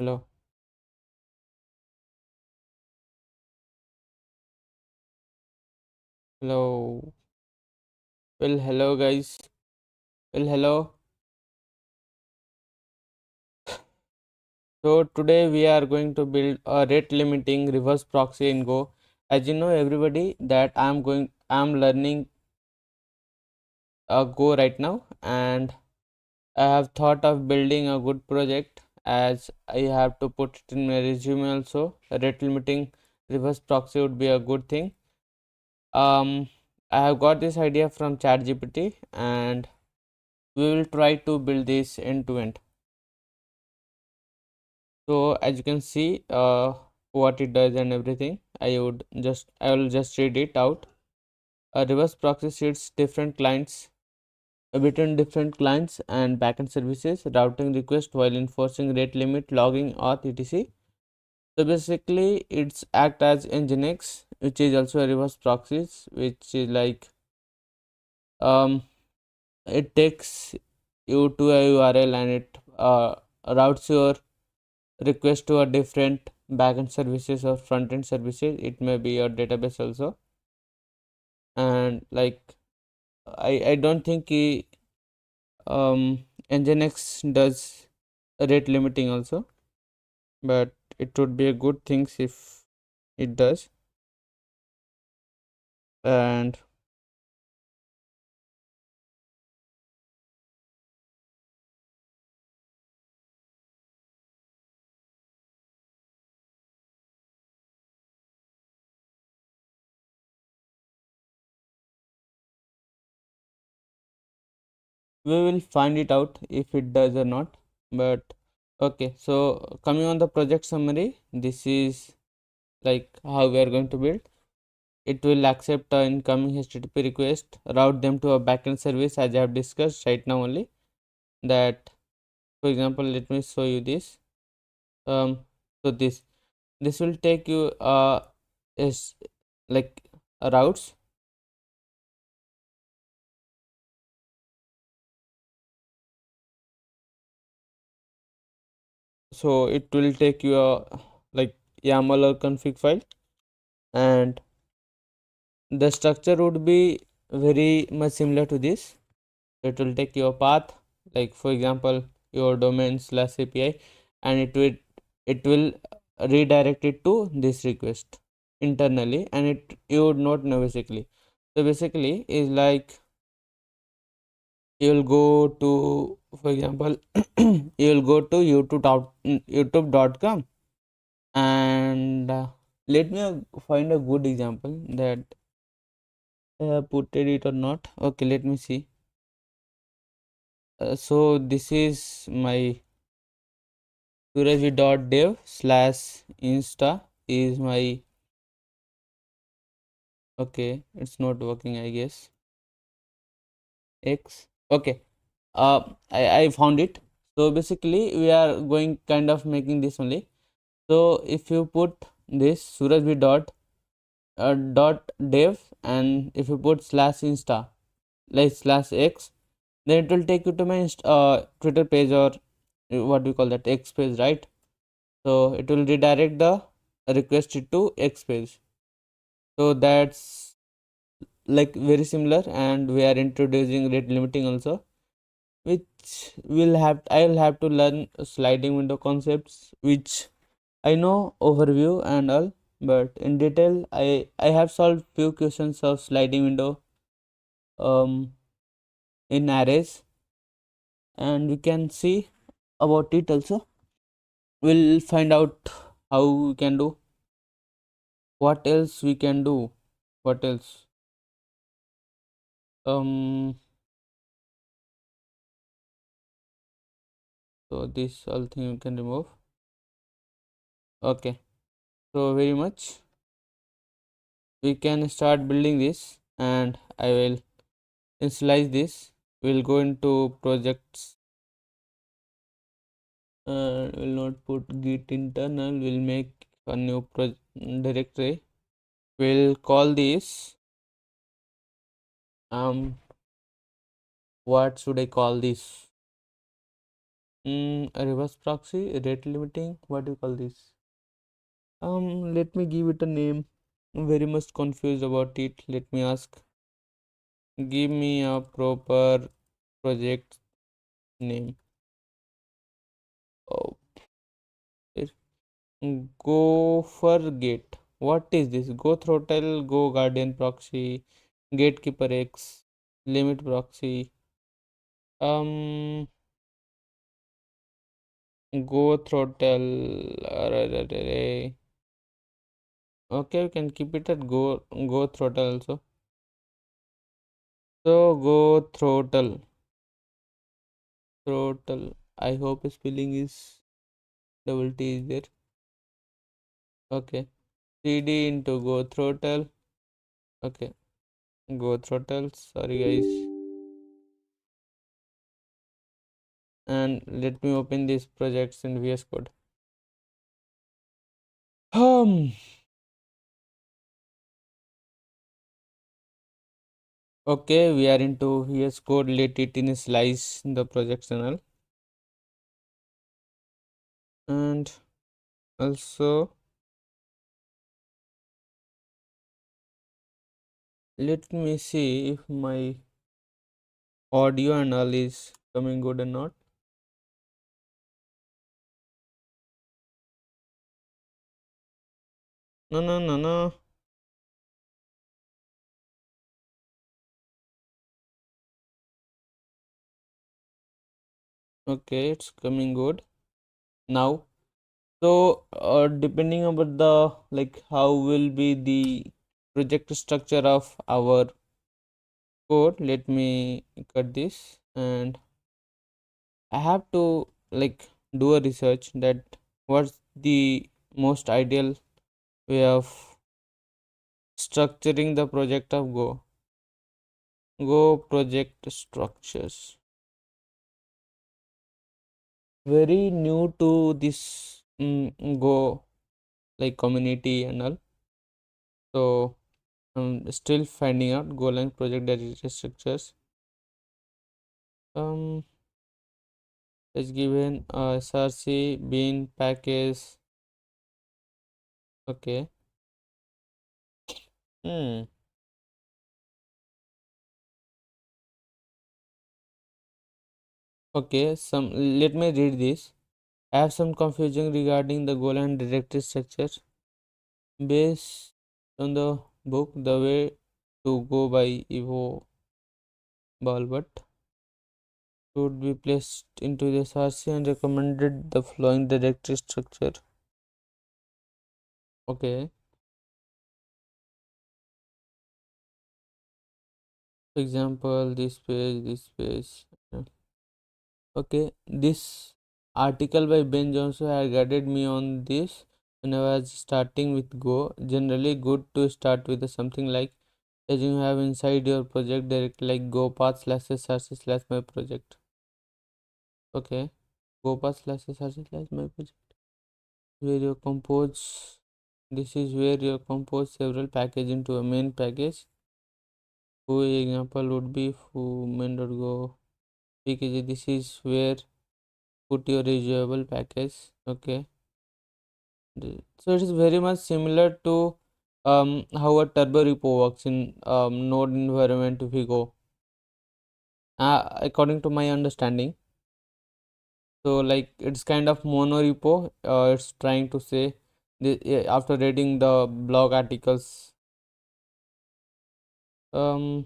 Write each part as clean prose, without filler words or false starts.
Hello. Hello. Well, hello, guys. Well, hello. So, today we are going to build a rate limiting reverse proxy in Go. As you know, everybody, that I'm learning Go right now, and I have thought of building a good project as I have to put it in my resume also. A rate limiting reverse proxy would be a good thing. I have got this idea from ChatGPT, and we will try to build this end to end. So as you can see, what it does and everything, I will just read it out. A reverse proxy sits different clients between different clients and backend services, routing request while enforcing rate limit, logging, auth, etc. So basically, it's act as Nginx, which is also a reverse proxies, which is like um it takes you to a URL and it routes your request to a different backend services or front end services. It may be your database also, and like I don't think Nginx does rate limiting also, but it would be a good thing if it does. And we will find it out if it does or not. But okay, so coming on the project summary, this is like how we are going to build. It will accept incoming HTTP request, route them to a backend service as I have discussed right now only. That, for example, let me show you this. So this will take you is like routes. So it will take you a like YAML or config file, and the structure would be very much similar to this. It will take your path, like for example your domain slash API, and it will redirect it to this request internally, and it you would not know basically. So basically is like you will go to, for example, you will go to youtube.com, and let me find a good example that I have put it or not. Okay, let me see. So this is my surajvi.dev slash insta is my, okay, it's not working, I guess. X, okay. I found it. So basically we are going kind of making this only. So if you put this surajvi dot dev, and if you put slash insta like slash x, then it will take you to my Twitter page, or what we call that, X page, right? So it will redirect the request to X page. So that's like very similar, and we are introducing rate limiting also, which I will have to learn sliding window concepts, which I know overview and all, but in detail I have solved few questions of sliding window um in arrays, and we can see about it also. We'll find out how we can do, what else we can do, what else. So this all thing you can remove. Okay, so very much we can start building this, and I will initialize this. We'll go into projects, will not put git internal, we'll make a new directory. We'll call this what should I call this? A reverse proxy, rate limiting, what do you call this? Let me give it a name. I'm very much confused about it. Let me ask. Give me a proper project name. Oh, it- go for gate. What is this? Go throttle, go guardian proxy, gatekeeper X, limit proxy. Um, go throttle. Okay, we can keep it at go throttle also. So go throttle. I hope spelling is double T is there. Okay. CD into go throttle. Okay. Go throttle. Sorry guys. And let me open these projects in VS Code. Um. Okay, we are into VS Code. Let it initialize the project channel. And also let me see if my audio and all is coming good or not. No, no, no, no. Okay, it's coming good now. So, depending about the like how will be the project structure of our code, let me cut this and I have to like do a research that what's the most ideal way of structuring the project of Go project structures. Very new to this Go like community and all. So I'm still finding out Golang project data structures. Um, is given src bin package. Okay. Hmm. Okay. Let me read this. I have some confusion regarding the Golang directory structure. Based on the book, the way to go by Evo Balbert should be placed into the src and recommended the following directory structure. Okay. For example, this page. Okay, this article by Ben Johnson had guided me on this when I was starting with Go. Generally, good to start with something like as you have inside your project direct like go path slash src slash my project. Okay, go path slash src slash my project. Where you compose. This is where you compose several packages into a main package. For example would be foo main.go package. This is where put your reusable package. Okay. So it is very much similar to how a turbo repo works in node environment if we go according to my understanding. So like it's kind of mono repo. It's trying to say after reading the blog articles. um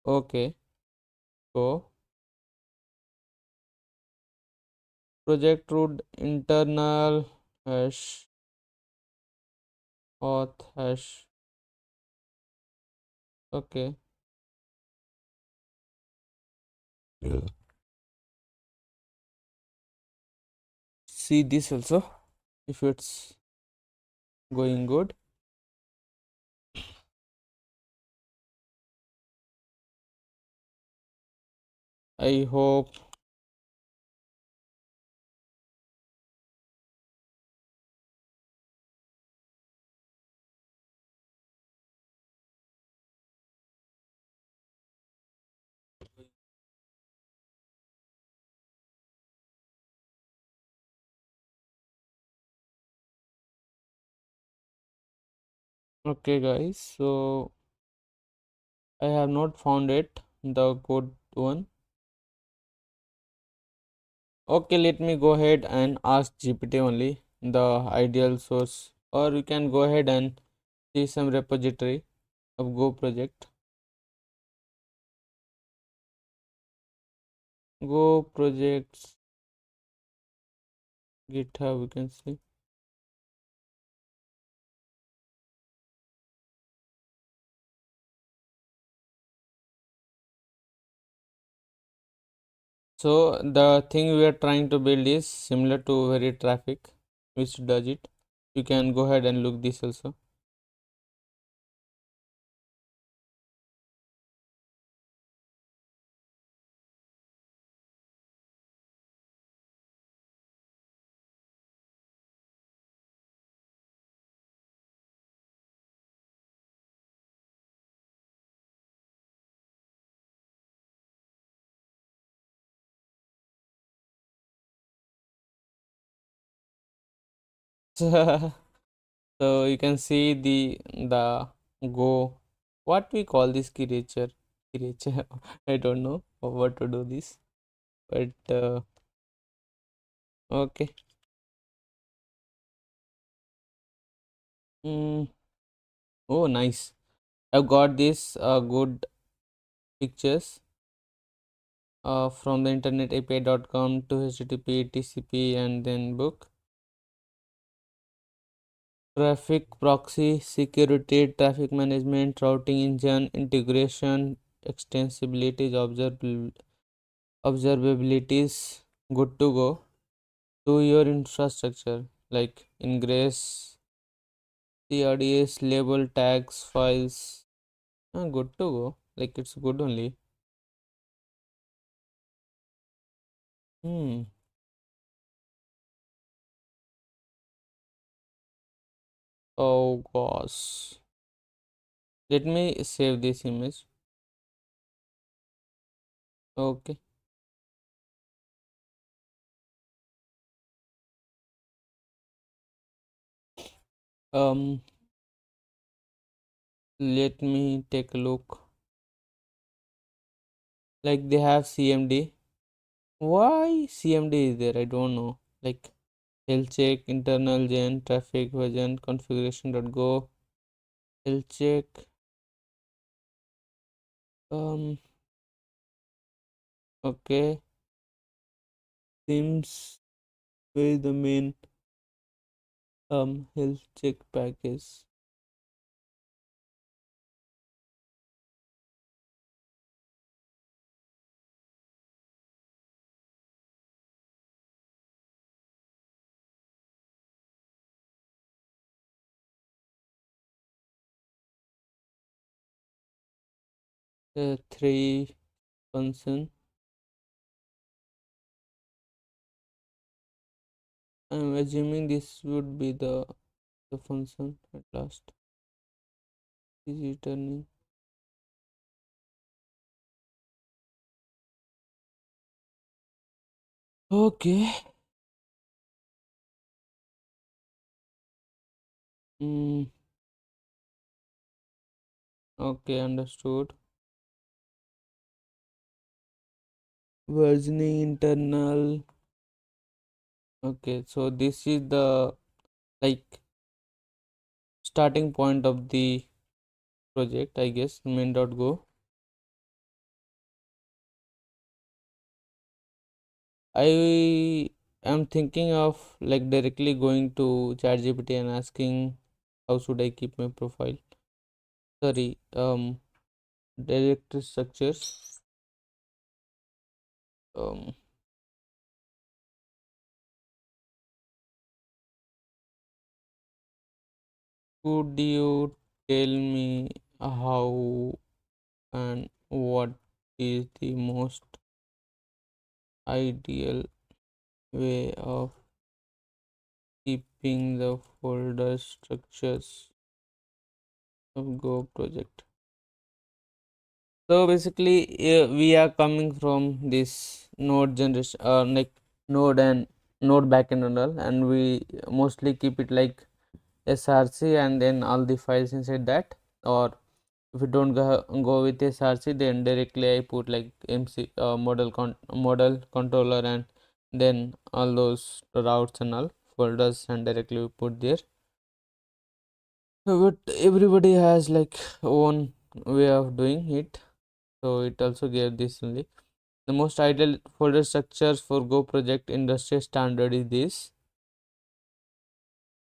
okay, so project root internal hash auth hash. Okay. Yeah. See this also if it's going good. I hope. Okay guys, so I have not found it, the good one. Okay, let me go ahead and ask GPT only the ideal source, or you can go ahead and see some repository of Go project. Go projects, GitHub, you can see. So the thing we are trying to build is similar to very traffic, which does it. You can go ahead and look this also. So you can see the Go, what we call this creature. I don't know what to do this, but okay. Mm, oh, nice. I've got this good pictures from the internet api.com to http tcp and then book. Traffic proxy, security, traffic management, routing engine, integration, extensibilities, observabilities, good to go to your infrastructure like ingress, CRDS, label tags, files. Good to go. Like it's good only. Hmm. Oh gosh. Let me save this image. Okay. Um. Let me take a look. Like they have CMD. Why CMD is there? I don't know. Like health check, internal gen, traffic version, configuration.go, health check. Um. Okay. Seems where the main health check package. Three function. I'm assuming this would be the function at last. Is returning. Okay. Mm, okay, understood. Versioning internal. Okay, so this is the like starting point of the project, I guess, main.go. I am thinking of like directly going to ChatGPT and asking how should I keep my profile. Sorry, directory structures. Um, could you tell me how and what is the most ideal way of keeping the folder structures of Go project? So basically, we are coming from this node generation, like node and node backend and all, and we mostly keep it like src and then all the files inside that, or if you don't go with src, then directly I put like mc model controller, and then all those routes and all folders, and directly we put there. But everybody has like own way of doing it, so it also gave this only. The most ideal folder structures for Go project industry standard is this.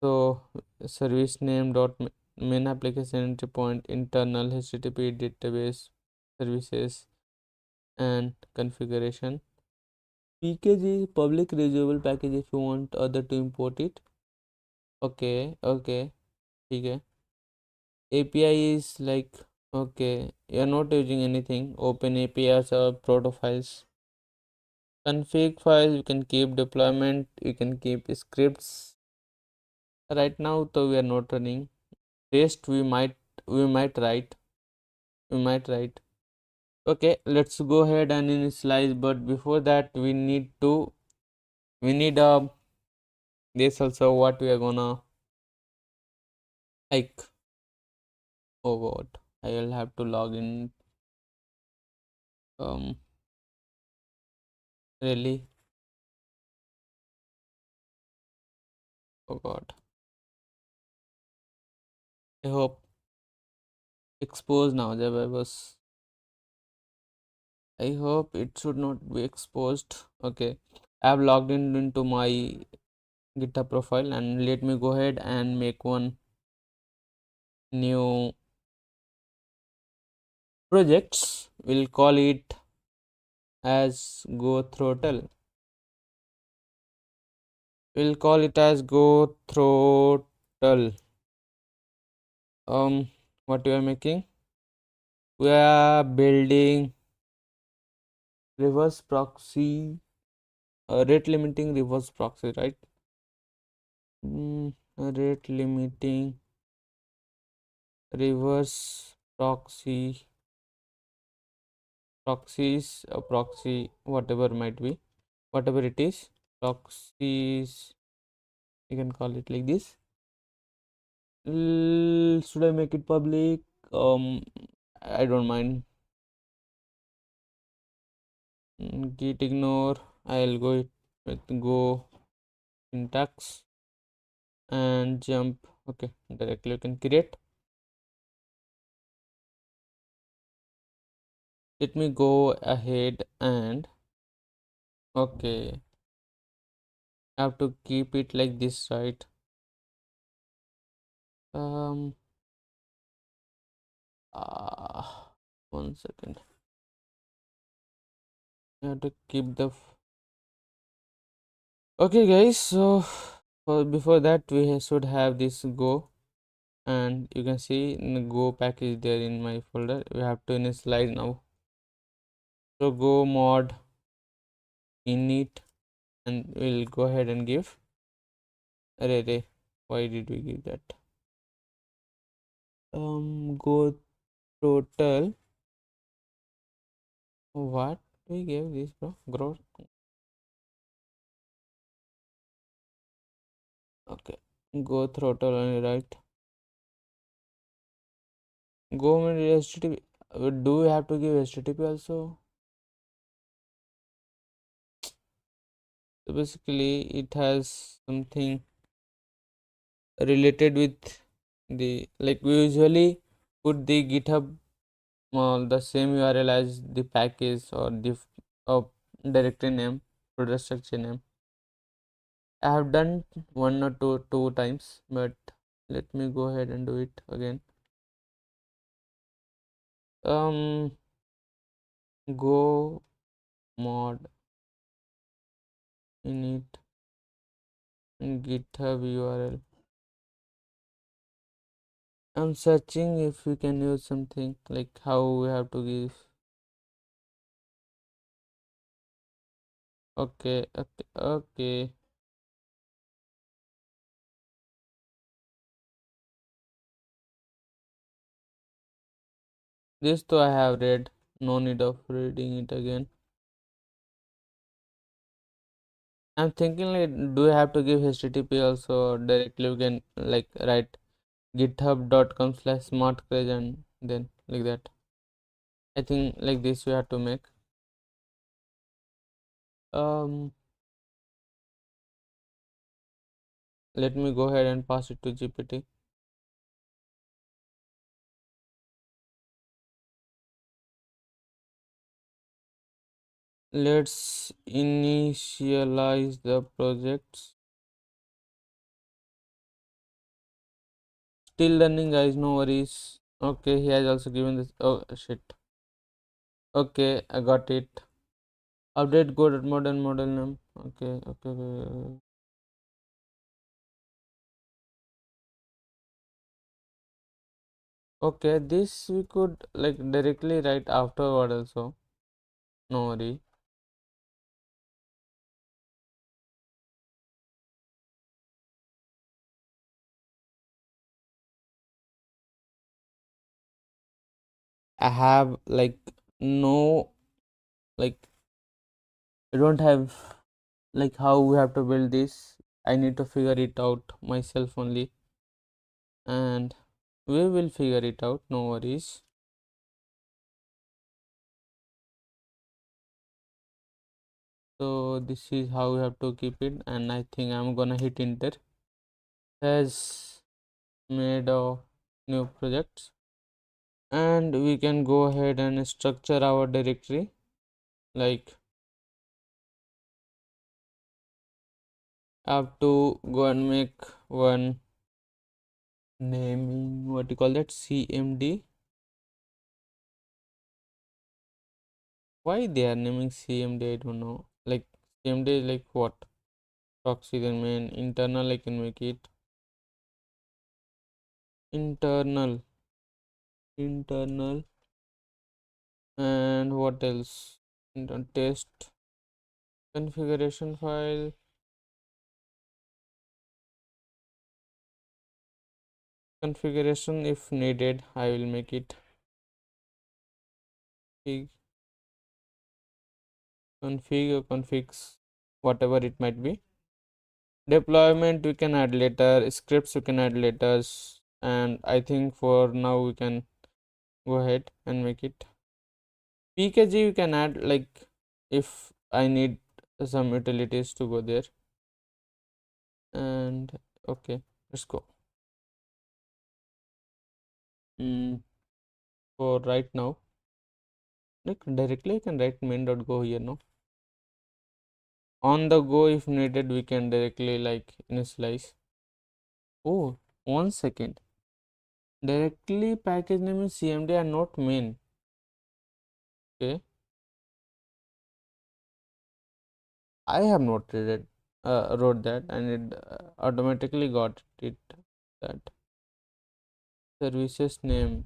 So service name dot main application entry point internal HTTP database services and configuration. Package is public reusable package if you want other to import it. Okay, okay, okay. API is like, okay, you're not using anything. Open APIs or protofiles. Config file, you can keep deployment, you can keep scripts. Right now, though we are not running. Test we might write. Okay, let's go ahead and initialize. But before that, we need this also what we are gonna like. Oh God, I will have to log in. Um, really? Oh God, I hope exposed now. There was. I hope it should not be exposed. Okay, I have logged in into my GitHub profile, and let me go ahead and make one new projects. We'll call it as Go Throttle. We'll call it as Go Throttle. What we are making? We are building reverse proxy, rate limiting reverse proxy, right? Rate limiting reverse proxy, proxies, proxy, whatever might be, whatever it is, proxies. You can call it like this. Should I make it public? I don't mind. Git ignore. I'll go with go syntax and jump. Okay, directly you can create. Let me go ahead and okay. I have to keep it like this, right? Um. Uh, 1 second. I have to keep the. Okay, guys. So before that, we should have this go, and you can see in the go package there in my folder. We have to initialize now. So go mod init, and we'll go ahead and give array. Why did we give that? Go total. What we gave this, bro? Grow. Okay. Go throttle only, right? Go means HTTP. Do we have to give HTTP also? So basically, it has something related with the like we usually put the GitHub the same URL as the package or the directory name, folder structure name. I have done one or two times, but let me go ahead and do it again. Go mod init GitHub URL. I'm searching if we can use something like how we have to give. Okay, okay, okay. This though I have read, no need of reading it again. I'm thinking like, do you have to give HTTP also, or directly you can like write github.com/smartcraze and then like that. I think like this we have to make. Um, Let me go ahead and pass it to GPT. Let's initialize the projects. Still learning, guys, no worries. Okay, he has also given this. Oh shit. Okay, I got it. Update code modern model name. Okay. Okay, this we could like directly write afterward also. No worry. I have like no like I don't have like how we have to build this. I need to figure it out myself only, and we will figure it out. No worries. So this is how we have to keep it, and I think I'm gonna hit enter. Has made a new projects, and we can go ahead and structure our directory like I have to go and make one naming, what you call that, CMD. Why they are naming CMD? I don't know. Like CMD is like what? Proxy, then main internal. I can make it internal, internal, and what else? Test configuration file, configuration if needed. I will make it config, config or configs, whatever it might be. Deployment we can add later, scripts we can add later, and I think for now we can go ahead and make it. PKG we can add like if I need some utilities to go there. And okay, let's go. For right now, like directly I can write main.go here, no? On the go if needed we can directly like initialize. Oh, 1 second. Directly package name is CMD and not main. Okay. I have not read it, wrote that, and it automatically got it that services name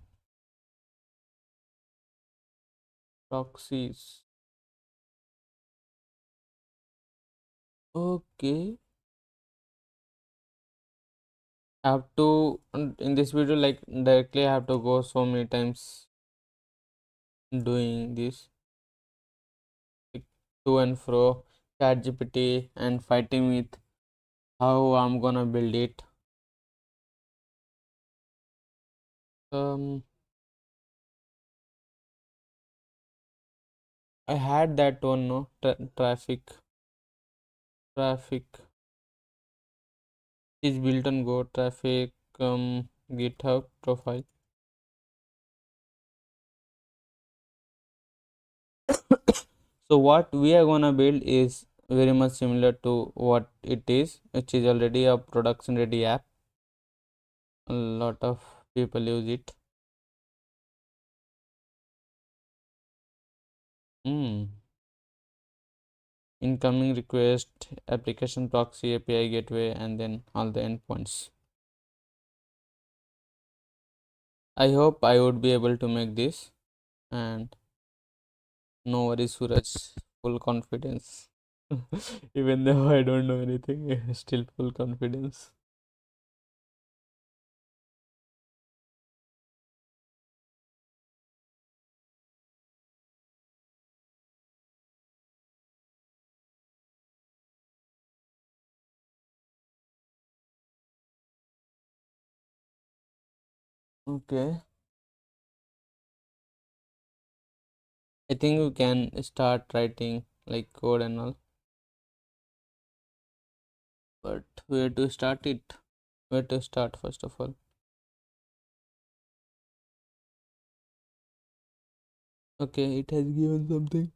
proxies. Okay, I have to in this video like directly I have to go so many times doing this like, to and fro chat GPT and fighting with how I'm gonna build it. Um, I had that one, no, traffic is built on Go traffic GitHub profile. So what we are gonna build is very much similar to what it is, which is already a production ready app. A lot of people use it. Hmm. Incoming request, application proxy, API gateway, and then all the endpoints. I hope I would be able to make this, and no worries, Suraj. Full confidence. Even though I don't know anything, still full confidence. Okay, I think we can start writing like code and all, but where to start it? Where to start first of all? Okay, it has given something.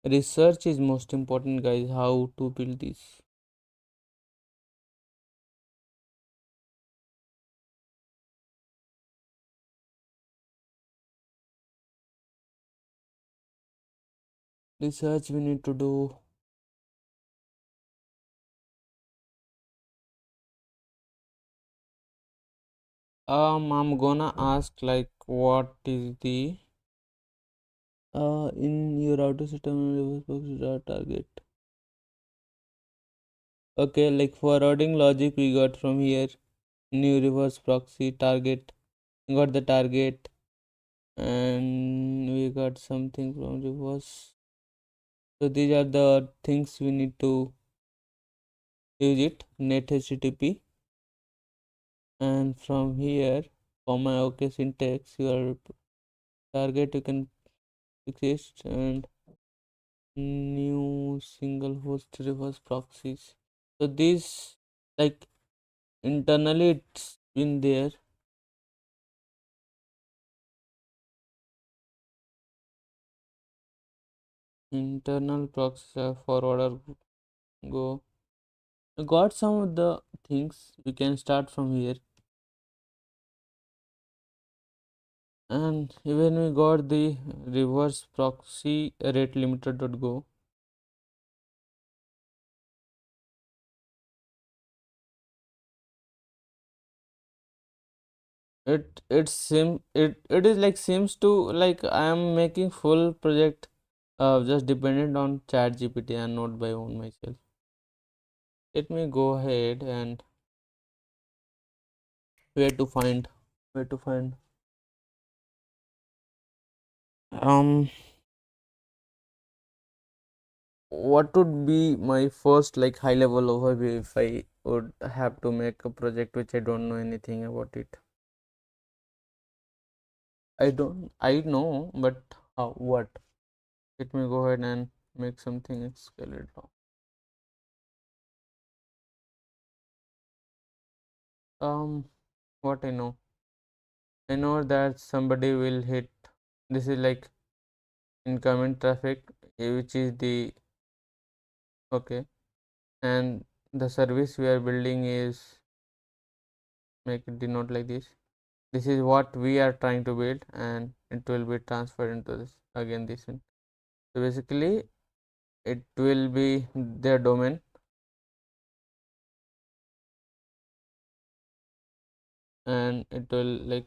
Research is most important, guys. How to build this? Research we need to do. I'm gonna ask like what is the in your auto system reverse proxy target. Okay, like forwarding logic we got from here. New reverse proxy target. Got the target, and we got something from reverse. So these are the things we need to use it. Net HTTP, and from here for my OK syntax, your target you can exist and new single host reverse proxies. So this like internally it's been there. Internal proxy forwarder go. I got some of the things. We can start from here, and even we got the reverse proxy rate limiter.go. It is like seems to like I am making full project just dependent on chat GPT and not by own myself. Let me go ahead and where to find where to find um what would be my first like high level overview if I would have to make a project which I don't know anything about it. I know, but what? Let me go ahead and make something and scale it down. What I know that somebody will hit. This is like incoming traffic, which is the okay, and the service we are building is make it denote like this. This is what we are trying to build, and it will be transferred into this again. This one. So basically, it will be their domain, and it will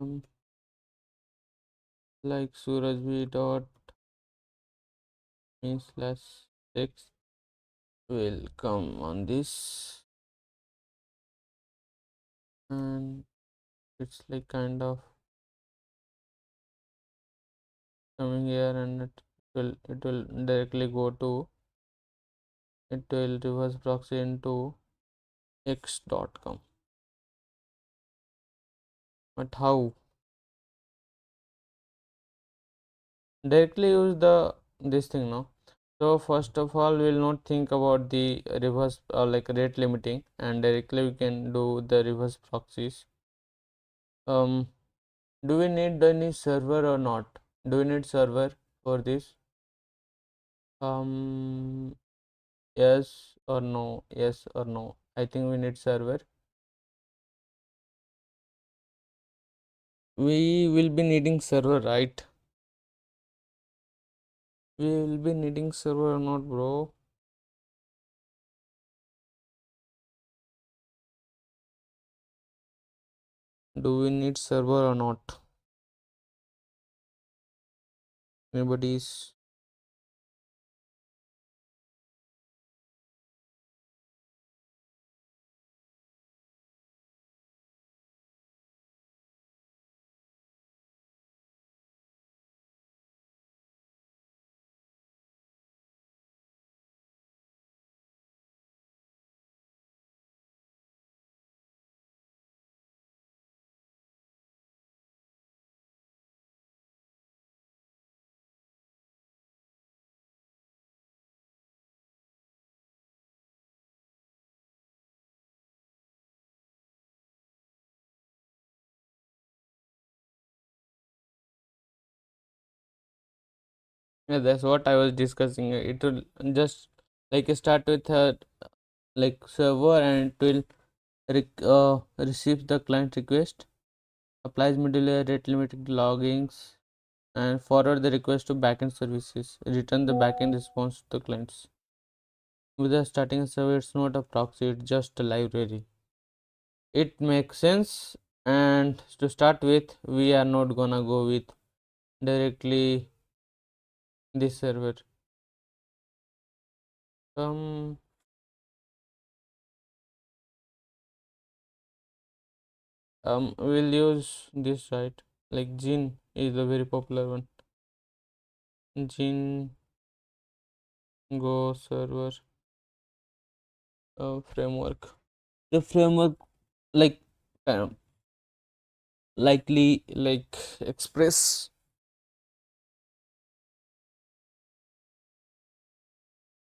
um, like surajb dot me slash text will come on this, and it's like kind of coming here, and it will directly go to it will reverse proxy into x.com. But how? Directly use the this thing now. So first of all, we will not think about the reverse like rate limiting, and directly we can do the reverse proxies. um do we need any server or not? Do we need server for this? um yes or no? Yes or no? I think we need server. We will be needing server, right? We will be needing server or not, bro? Do we need server or not? Anybody's Yeah, that's what I was discussing. It will just like start with a like server, and it will receive the client request, applies middleware rate limited loggings, and forward the request to backend services, return the backend response to the clients. Without starting a server, it's not a proxy, it's just a library. It makes sense. And to start with, we are not gonna go with directly this server. Um, we'll use this, right? Like Gin is a very popular one. Gin Go server framework. The framework like um, likely like express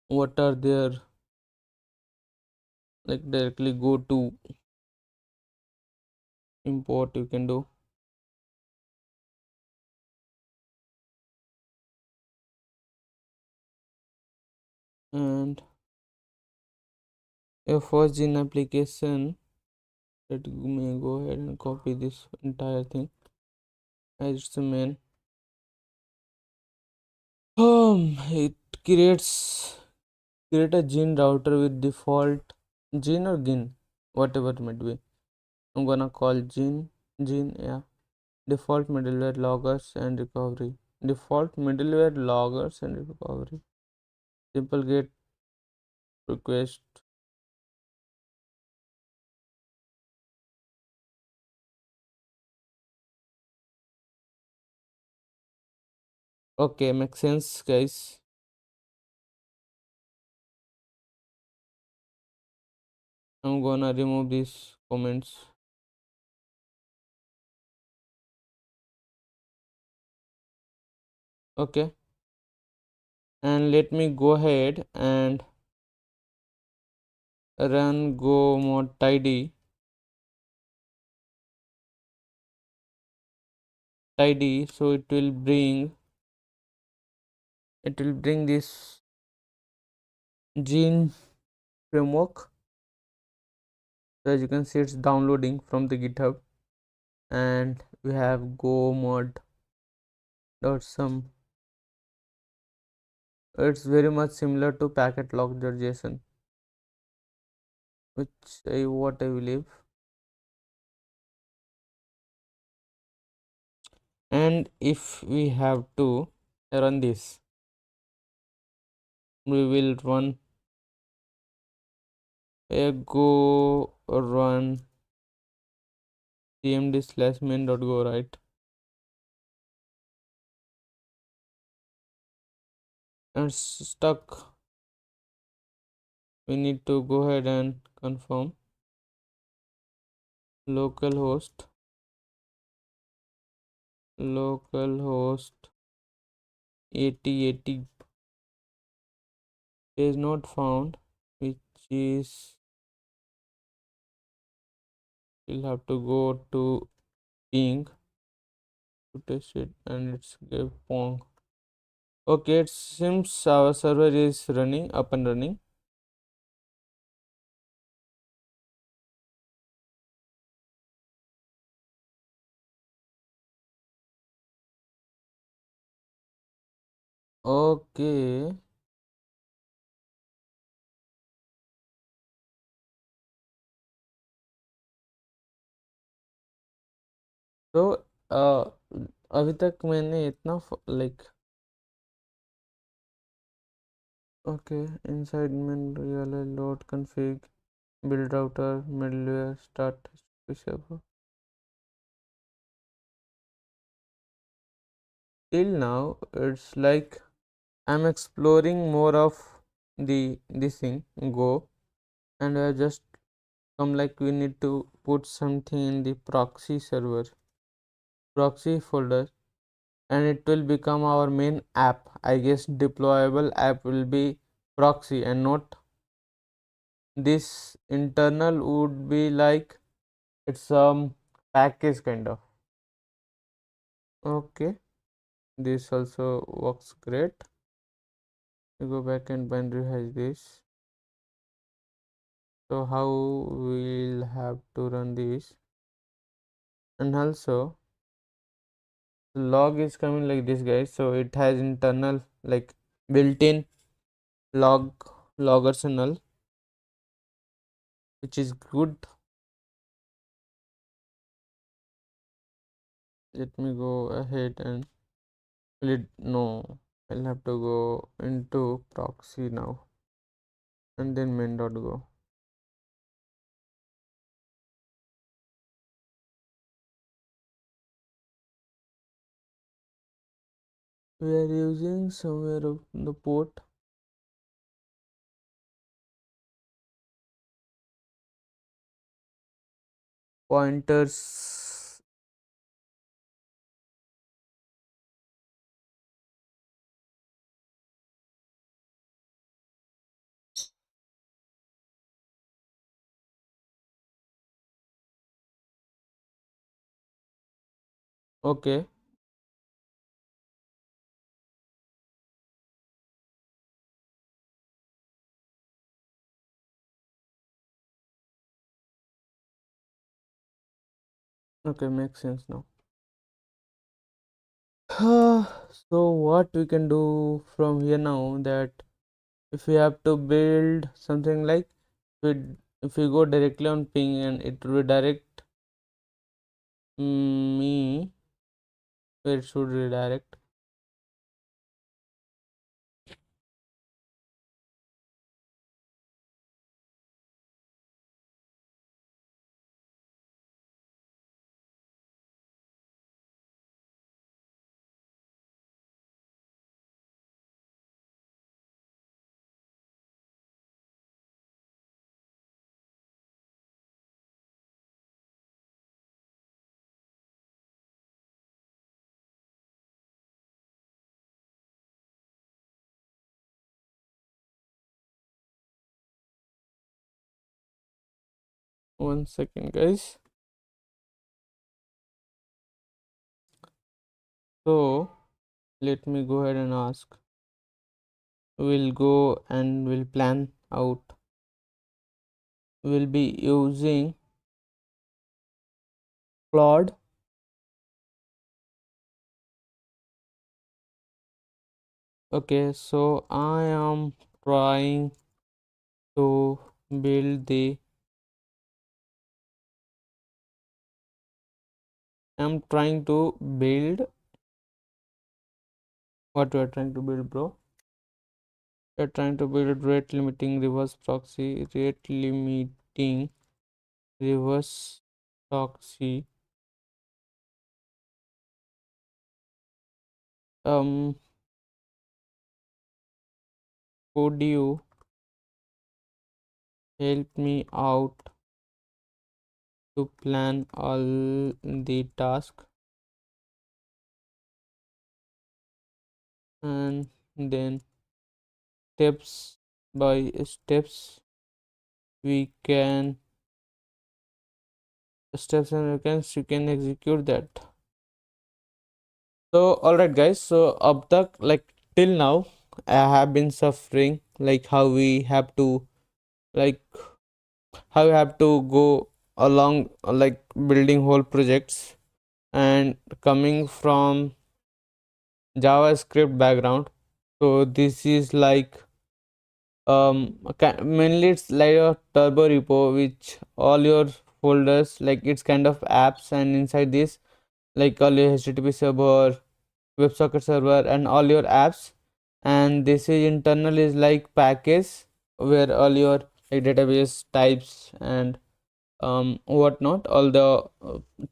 what are their like directly go to import you can do. And your first Gin application, let me go ahead and copy this entire thing as it's the main. It create a Gin router with default Gin or Gin, whatever it might be. I'm gonna call Gin, yeah. Default middleware loggers and recovery. Default middleware loggers and recovery. Simple get request. Okay, makes sense, guys. I'm gonna remove these comments. Okay, and let me go ahead and run go mod tidy, so it will bring this Gene framework. So as you can see, it's downloading from the GitHub, and we have go mod dot some. It's very much similar to packet log.json, which I believe. And if we have to run this, we will run a go run cmd/main.go, right? And stuck. We need to go ahead and confirm localhost localhost 8080 is not found, which is we'll have to go to ping to test it, and it's give pong. Okay, it seems our server is running up and running. Okay, तो अभी तक मैंने इतना like okay, inside main real load config build router middleware start server. Till now it's like I'm exploring more of this thing go, and I just come like we need to put something in the proxy server proxy folder, and it will become our main app. I guess deployable app will be proxy and not this internal would be like it's some package kind of. Okay, this also works great. We go back and binary has this. So how we'll have to run this, and also log is coming like this, guys. So it has internal like built-in loggers and null, which is good. Let me go ahead and no, I'll have to go into proxy now and then main.go. We are using somewhere of the port pointers. Okay, okay, makes sense now. So what we can do from here now, that if we have to build something like we if we go directly on ping and it will redirect me where it should redirect. One second, guys. So let me go ahead and ask. We'll go and we'll plan out. We'll be using Claude. Okay, so I am trying to build the I'm trying to build what we are trying to build, bro. We're trying to build rate limiting reverse proxy, rate limiting reverse proxy. Um, could you help me out to plan all the task and then steps by steps we can you can execute that. So alright, guys, so up the like till now I have been suffering like how we have to like how we have to go along like building whole projects and coming from JavaScript background. So this is like mainly it's like a turbo repo which all your folders like it's kind of apps, and inside this like all your HTTP server, WebSocket server, and all your apps. And this is internal is like package where all your like database types and whatnot, all the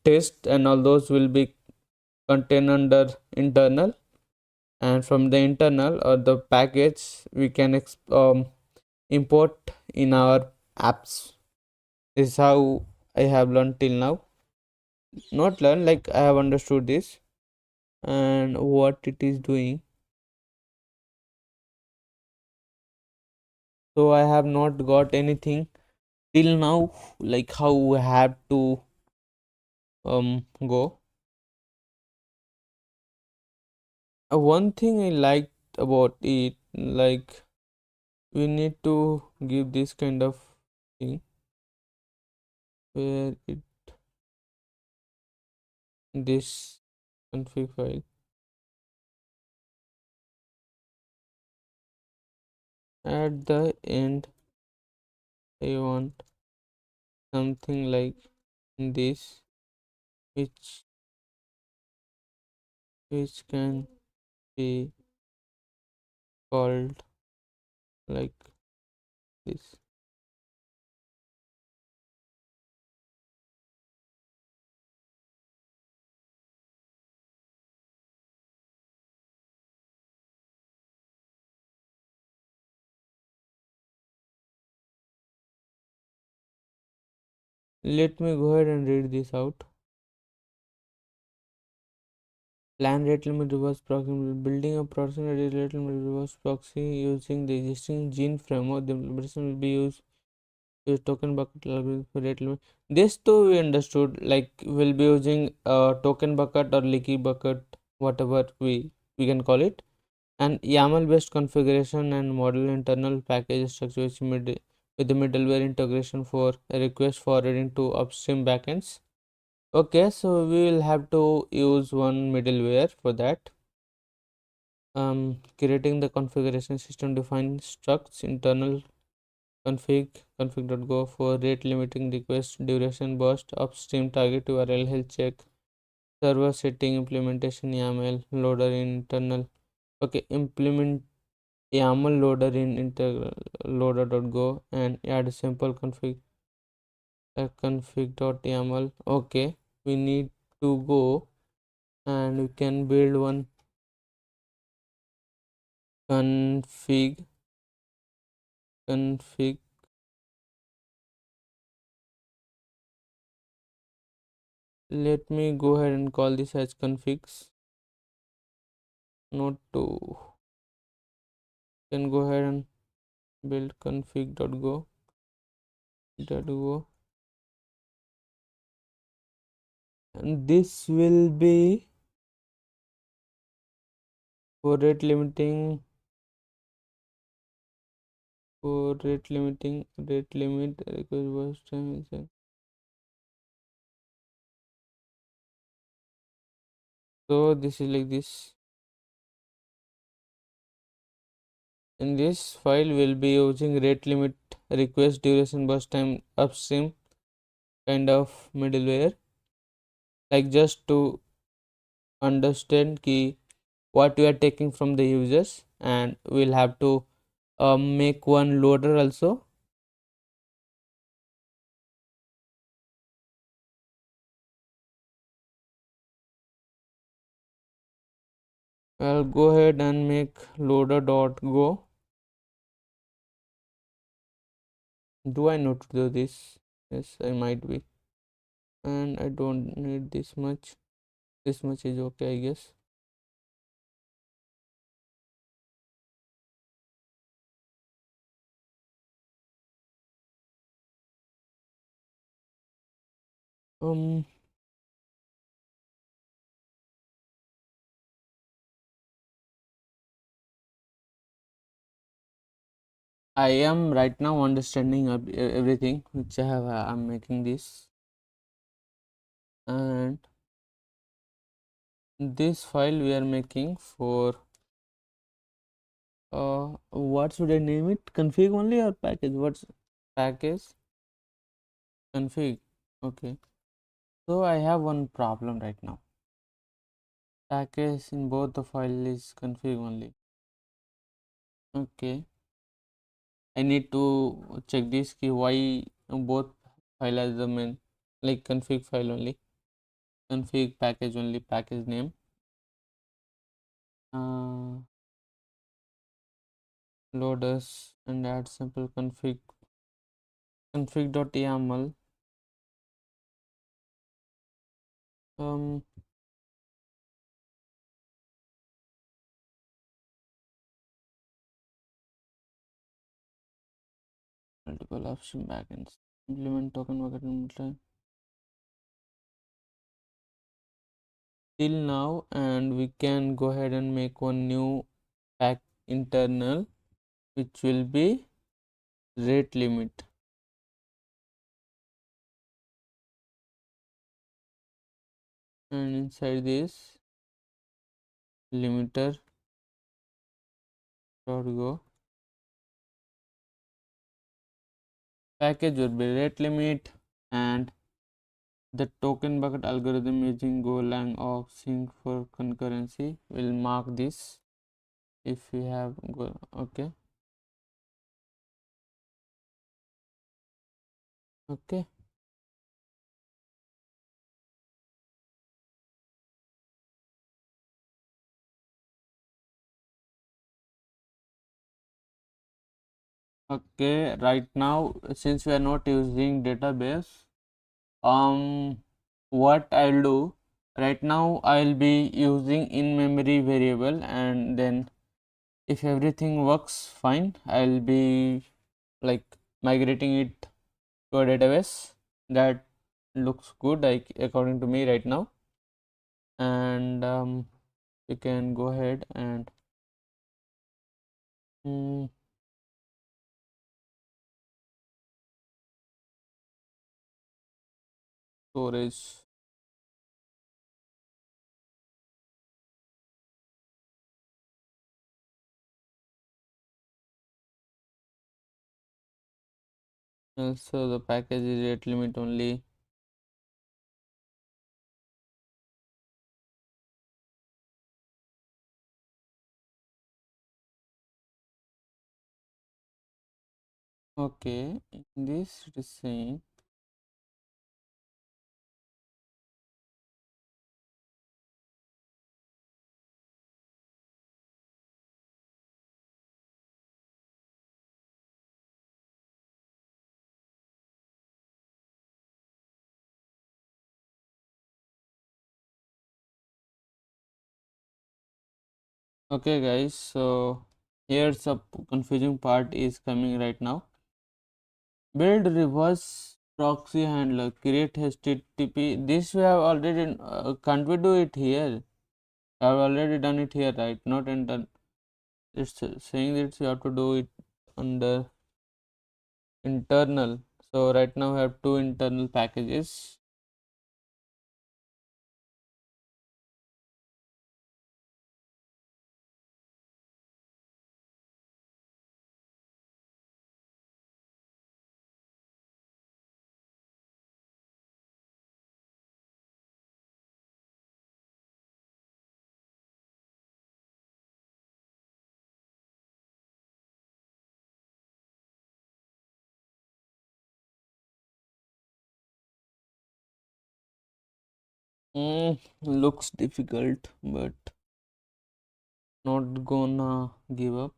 test and all those will be contained under internal. And from the internal or the package we can import in our apps. This is how I have learned till now. Not learned, like I have understood this and what it is doing. So I have not got anything till now, like how we have to go. One thing I liked about it like we need to give this kind of thing where it this config file at the end. I want something like this, which can be called like this. Let me go ahead and read this out. Plan rate limit reverse proxy. Building a proxy rate limit reverse proxy using the existing gene framework. The implementation will be used with token bucket algorithm for rate limit. This too we understood. Like we'll be using a token bucket or leaky bucket, whatever we can call it, and YAML based configuration and model internal package structure with the middleware integration for request forwarding to upstream backends. Okay, so we will have to use one middleware for that. Creating the configuration system define structs internal config.go for rate limiting request duration burst upstream target URL health check server setting implementation YAML loader in internal. Okay, implement YAML loader in integral loader.go and add a simple config.yaml. Okay, we need to go and we can build one config. Let me go ahead and call this as configs. Not to can go ahead and build config.go and this will be for rate limiting rate limit request burst time. So this is like this. In this file we'll be using rate limit request duration burst time upstream kind of middleware, like just to understand key what we are taking from the users, and we'll have to make one loader also. I'll go ahead and make loader.go. Do I need to do this? Yes, I might be. And I don't need this much. This much is okay, I guess. Um, I am right now understanding everything which I have. I'm making this, and this file we are making for what should I name it? Config only or package? What's package? Config. Okay. So I have one problem right now. Package in both the file is config only. Okay. I need to check this key why both file as the main, like config file only, config package only, package name. Loaders and add simple config.yaml. um Multiple option backends implement token bucket till now, and we can go ahead and make one new internal, which will be rate limit. And inside this limiter dot go package will be rate limit, and the token bucket algorithm using Golang of sync for concurrency will mark this if we have go. Okay, okay. Okay, right now since we are not using database, what I'll do right now, I'll be using in memory variable, and then if everything works fine, I'll be like migrating it to a database. That looks good, like according to me right now. And you can go ahead and mm, storage. Also the package is rate limit only. Okay, in this it is saying okay guys, so here's a confusing part is coming right now. Build reverse proxy handler, create HTTP. This we have already, can't we do it here? I've already done it here, right? Not enter. It's saying that you have to do it under internal. So right now we have two internal packages. Looks difficult, but not gonna give up.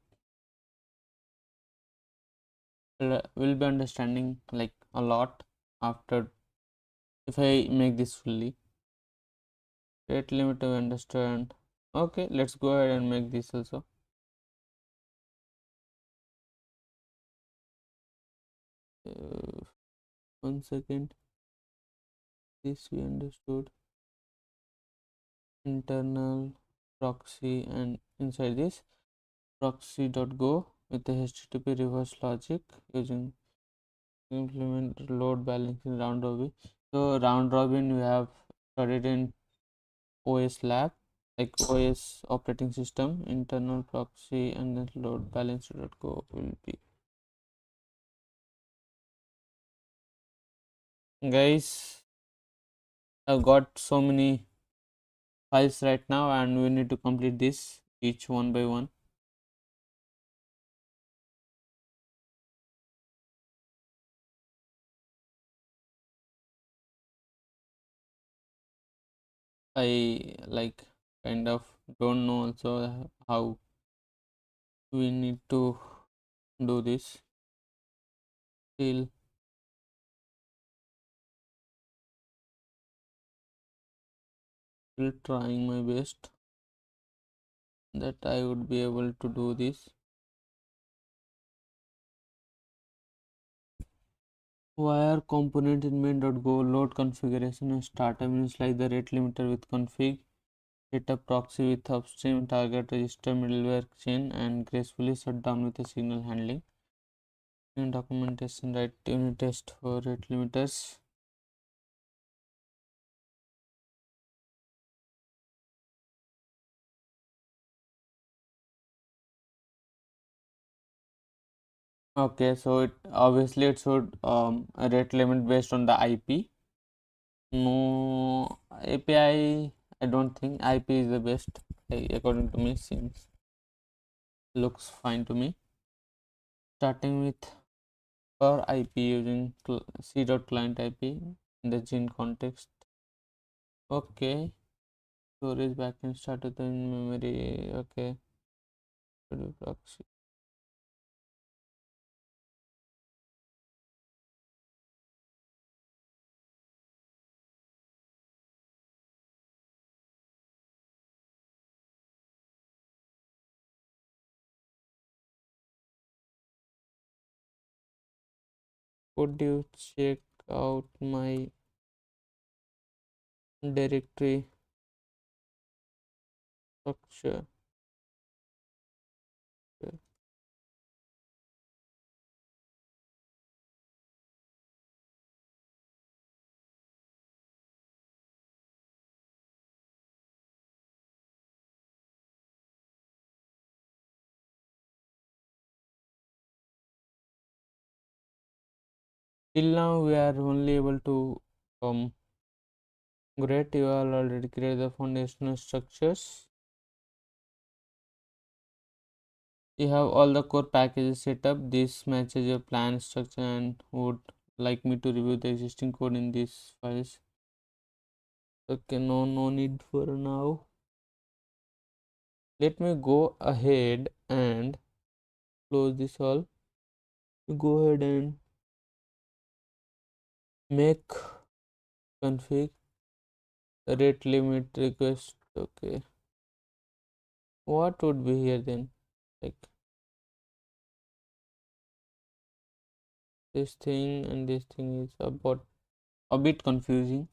We'll be understanding like a lot after if I make this fully. Rate limit to understand. Okay, let's go ahead and make this also. Uh, 1 second. This we understood. Internal proxy, and inside this proxy.go with the HTTP reverse logic using implement load balancing round robin. So round robin we have studied in OS lab, like OS operating system. Internal proxy and then load balancer.go will be. Guys, I've got so many files right now and we need to complete this each one by one. I like kind of don't know also how we need to do this. Still trying my best that I would be able to do this. Wire component in main.go load configuration and start. I mean, it's like the rate limiter with config. set up proxy with upstream target register middleware chain and gracefully shut down with a signal handling. In documentation, write unit test for rate limiters. Okay, so it obviously it should a rate limit based on the IP. No API, I don't think IP is the best according to me. Seems looks fine to me. Starting with for IP using C dot client IP in the gene context. Okay, storage backend started in memory. Okay, proxy. Could you check out my directory structure? Till now, we are only able to great. You are already created the foundational structures. You have all the core packages set up. This matches your plan structure and would like me to review the existing code in these files. Okay, no need for now. Let me go ahead and close this all. Go ahead and make config rate limit request. Okay, what would be here then? Like this thing and this thing is about a bit confusing.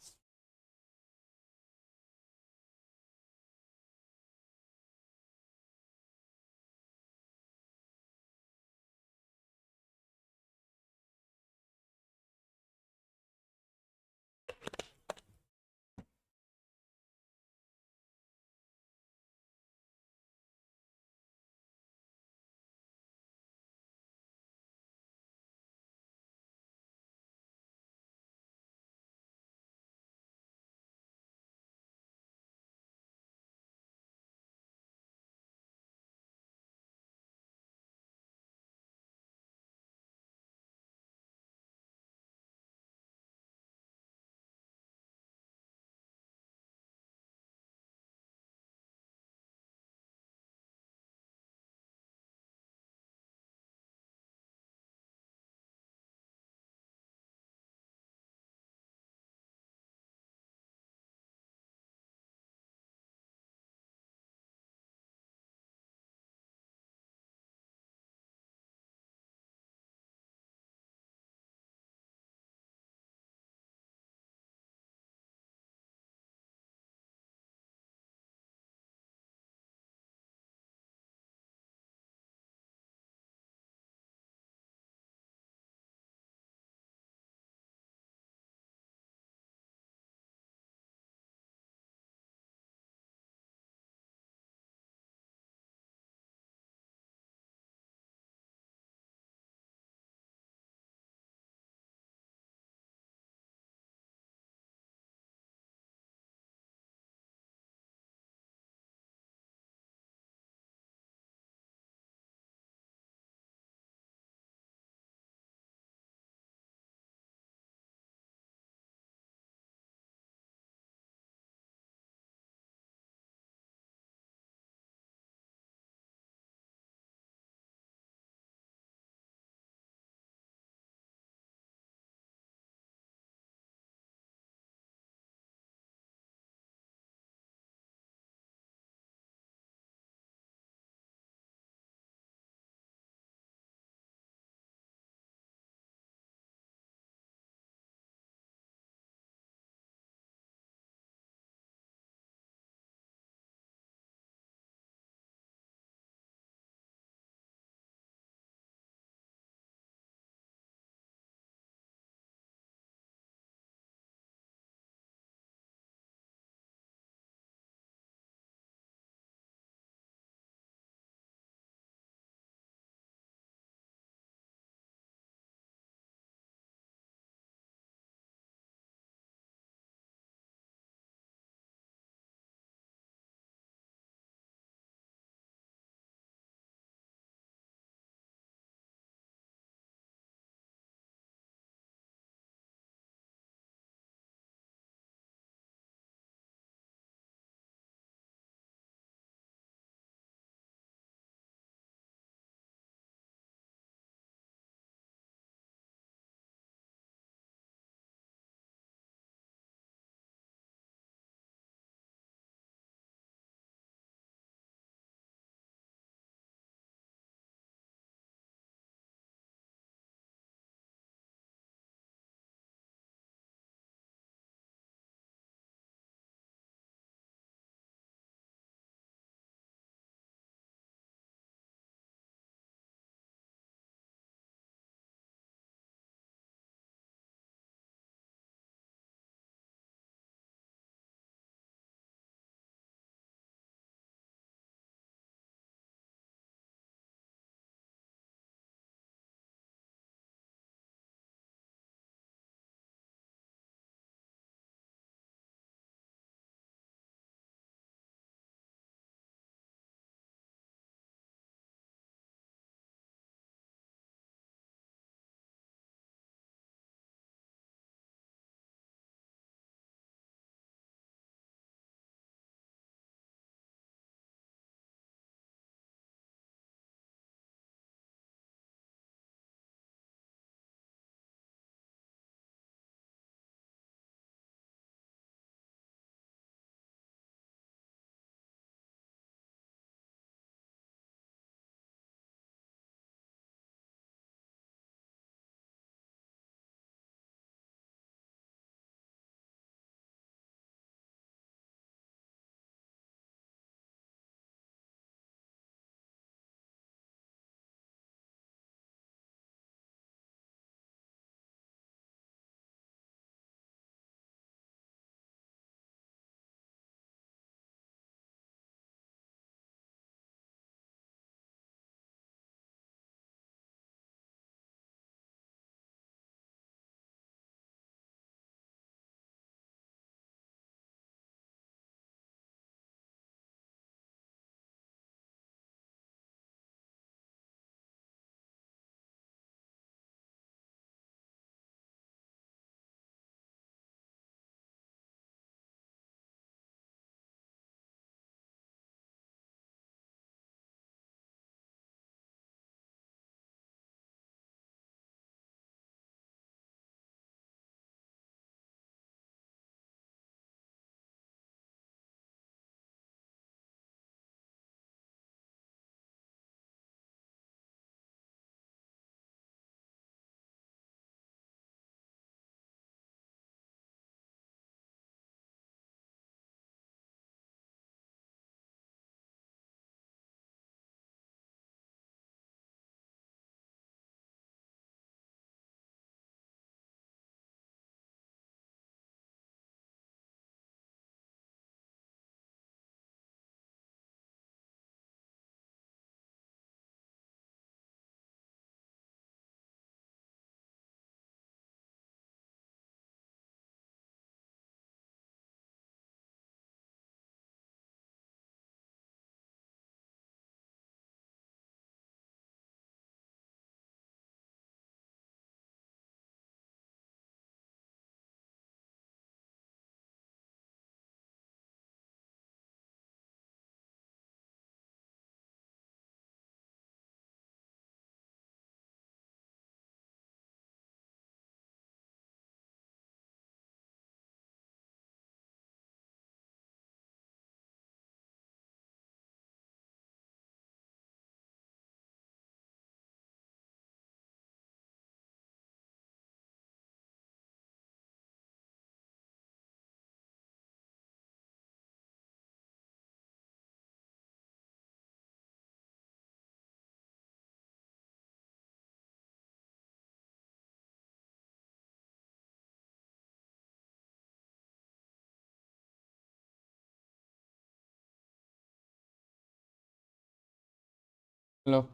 Hello.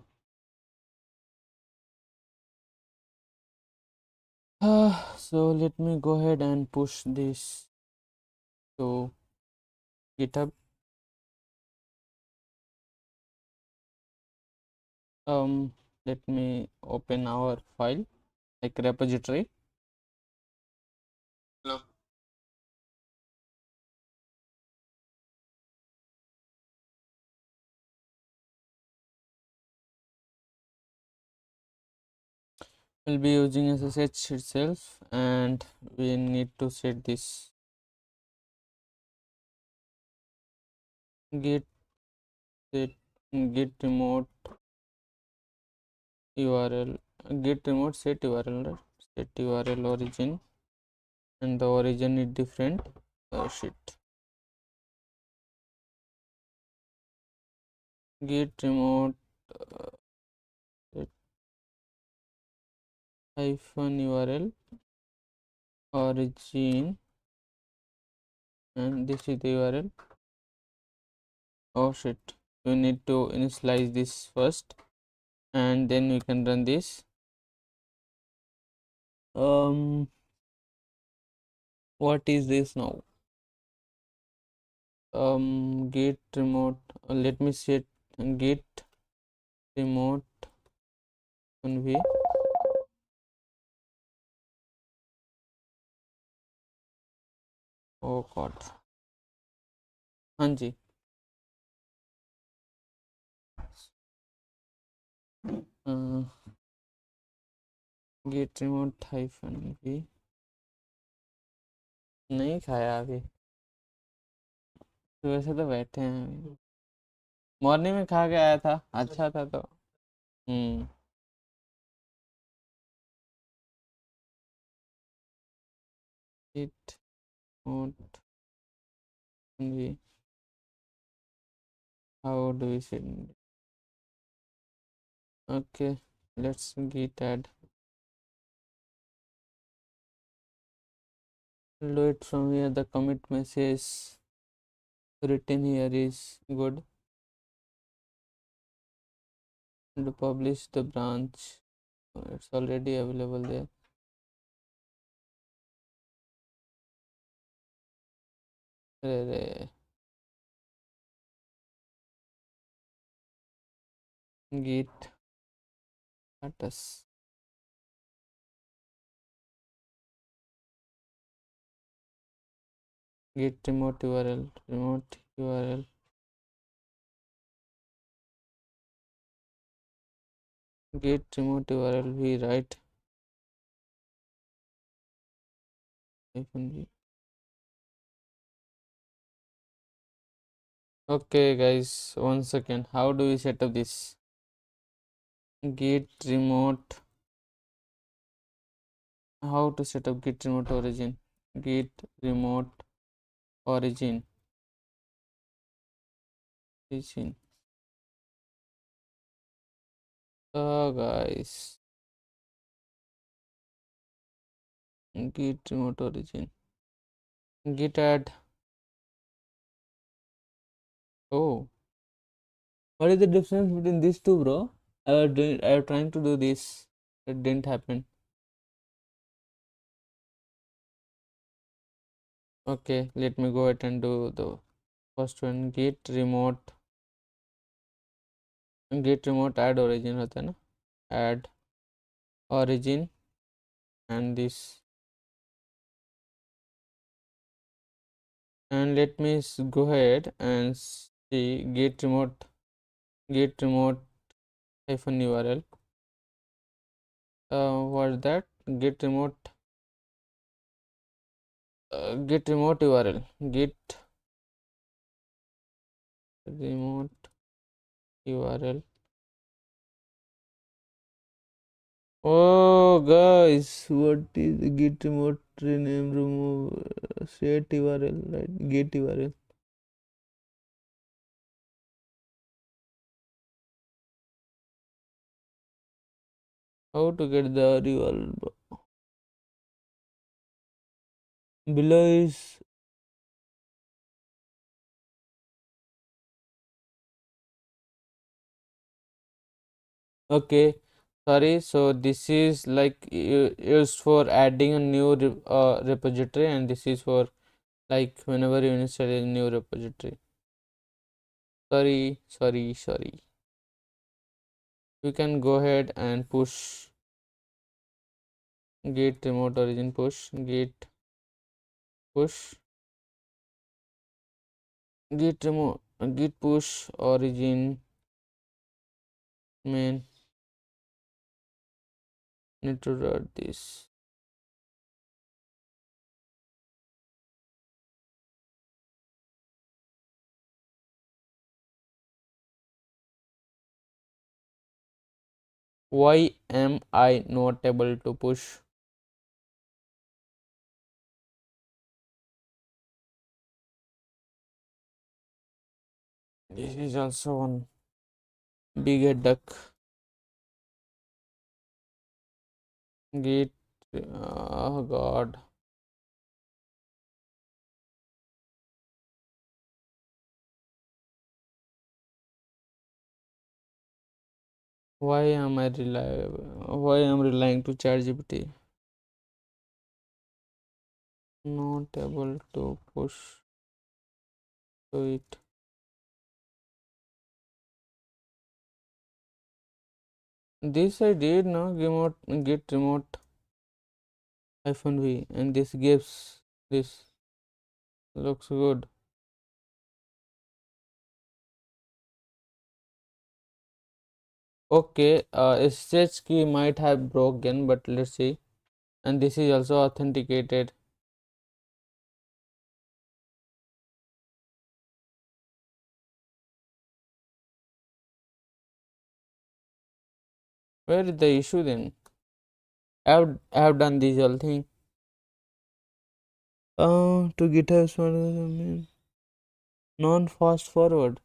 So let me go ahead and push this to GitHub. Let me open our file like repository. Hello. We'll be using SSH itself, and we need to set this git set git remote URL git remote set URL, right? Set URL origin, and the origin is different. Oh shit. Git remote set hyphen URL origin, and this is the URL. Oh shit, we need to initialize this first, and then we can run this. What is this now? Git remote, let me set git remote convey. Oh god, हाँ जी. Git remote hyphen v. नहीं खाया अभी, सुबह से तो बैठे हैं. Morning में खा के आया था, अच्छा था तो. Git remote convey. How do we set? Okay, let's git add. Do it from here. The commit message written here is good. And publish the branch. It's already available there. Git status. Git remote URL. Remote URL. Git remote URL. We write -v. Okay, guys, 1 second. How do we set up this? Git remote. How to set up git remote origin? Git remote origin. Guys, git remote origin. Git add. Oh, what is the difference between these two, bro? I was trying to do this. It didn't happen. Okay, let me go ahead and do the first one. Git remote add origin होता है ना? Add origin and this. And let me go ahead and see git remote hyphen URL. What's that? Git remote URL. Git remote URL. Oh guys, what is the git remote rename remove set URL, right? Git URL. How to get the URL? Below is Okay, sorry. So this is like used for adding a new repository, and this is for like whenever you install a new repository. Sorry. You can go ahead and push git remote origin push push git push origin main need to write this. Why am I not able to push? This is also one big duck. Git. Oh God. Why am I reliable? Why am relying to ChatGPT? Not able to push to it. This I did now. Git remote -v, and this gives this looks good. Okay, SSH key might have broken, but let's see. And this is also authenticated. Where is the issue then? I have done this whole thing. To GitHub Smart non fast forward.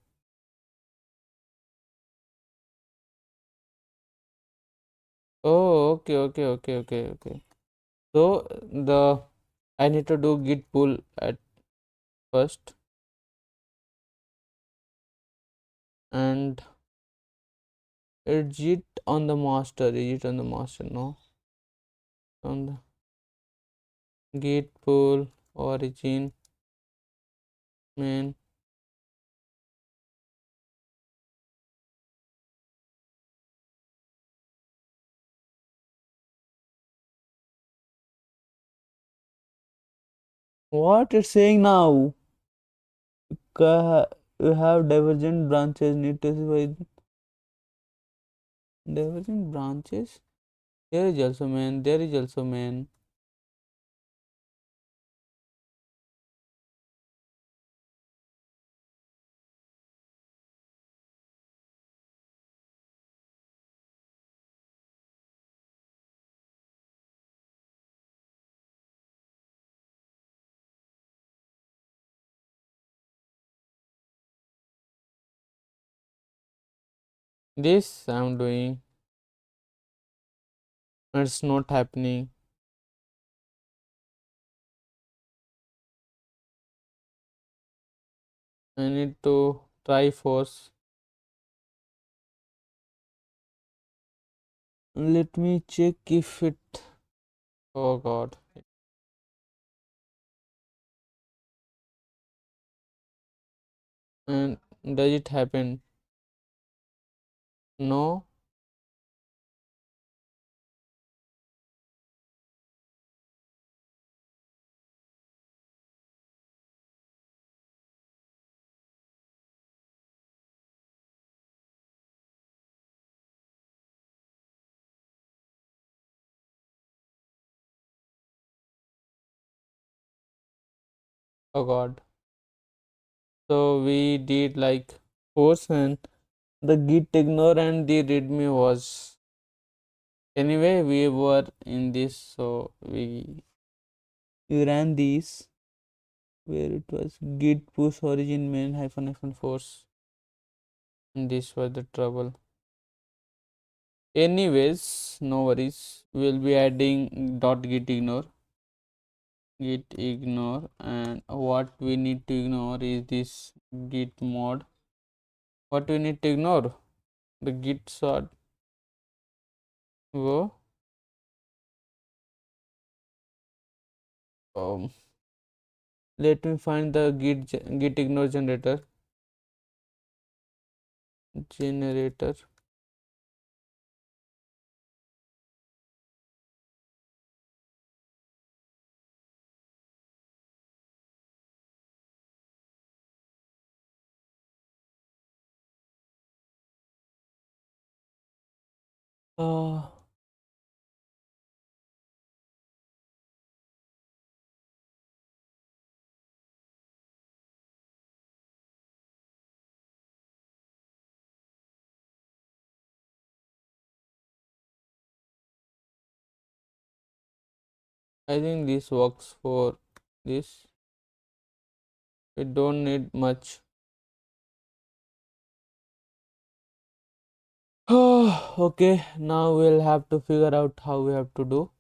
Oh, okay. So the I need to do git pull at first, and is it on the master? Is it on the master? No, on the git pull origin main. What it's saying now? You have divergent branches. Need to specify divergent branches. There is also main. There is also main. This I'm doing. It's not happening. I need to try force. Let me check if it. Oh God. And does it happen? No. Oh God. So we did like force, and the git ignore and the readme was anyway we were in this, so we ran these where it was git push origin main hyphen force, and this was the trouble. Anyways, no worries. We'll be adding dot git ignore, and what we need to ignore is this git mod. What we need to ignore? The git sort. go. um, Let me find the git ignore generator. uh, I think this works for this. We don't need much. Okay, now we'll have to figure out how we have to do.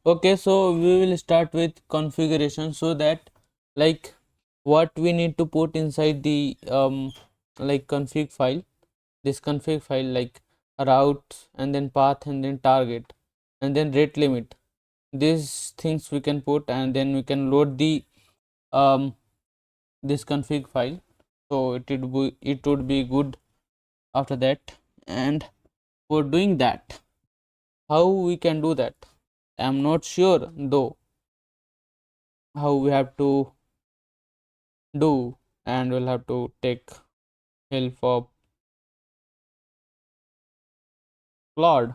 Okay, so we will start with configuration, so that like what we need to put inside the like config file, this config file, like route and then path and then target and then rate limit. These things we can put, and then we can load the this config file. So it would be good after that. And for doing that, how we can do that, I'm not sure though how we have to do, and we'll have to take help of Claude.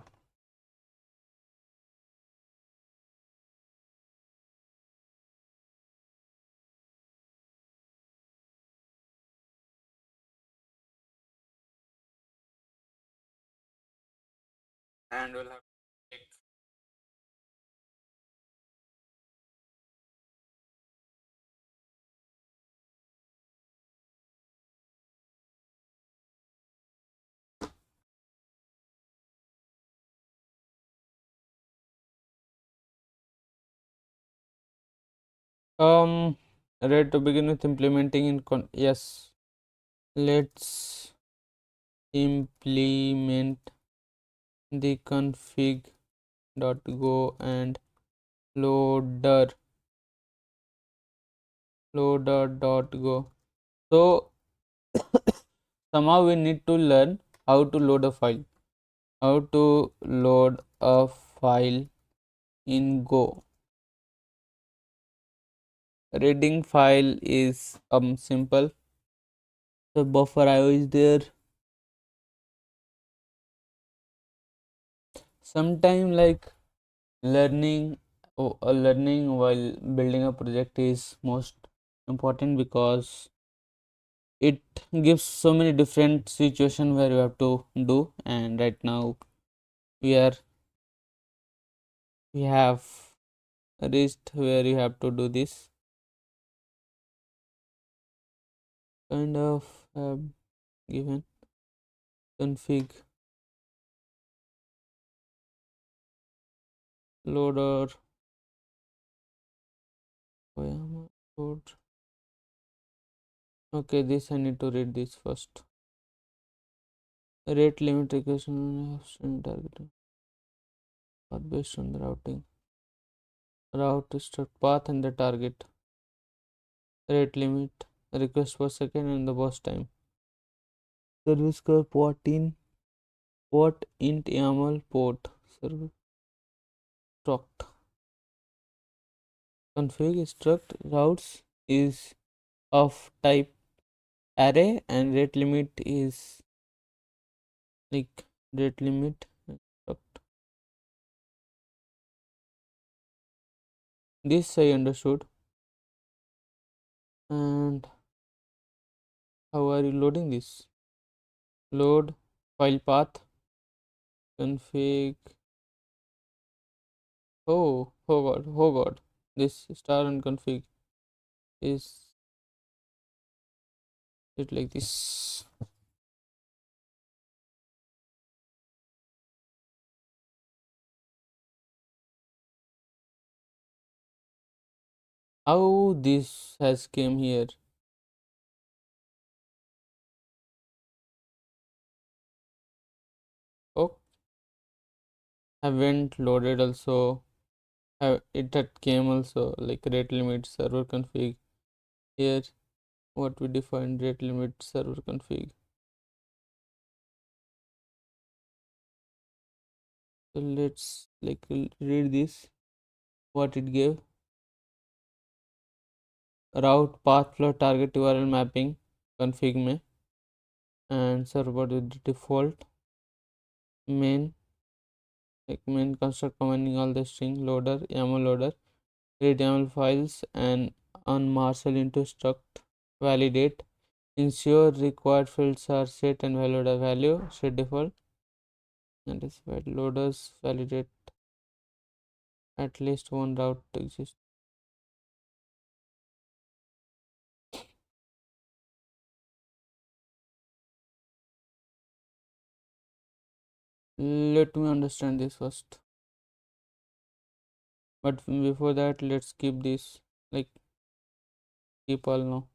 And we'll have to take ready to begin with implementing in yes, let's implement the config.go and loader.go. So somehow we need to learn how to load a file, how to load a file in Go. Reading file is simple. The buffer IO is there. Sometime like learning while building a project is most important, because it gives so many different situations where you have to do. And right now we are we have reached where you have to do this kind of given config loader YAML load. Okay, this I need to read this first. Rate limit request target are based on the route struct path and the target. Rate limit request per second and the burst time. Service curve port int YAML port service struct. Config struct routes is of type array, and rate limit is like rate limit struct. This I understood. And how are you loading this? Load file path config. Oh god, this star and config is it like this. How this has came here? Oh, haven't loaded also. Have it had came also like rate limit server config here. What we define rate limit server config. So let's like read this. What it gave: route path flow target URL mapping config में and server with the default main, like main construct combining all the string loader YAML loader read YAML files and unmarshal into struct validate ensure required fields are set and valid a value set default and is loaders validate at least one route to exist. Let me understand this first, but before that let's keep this like keep all now.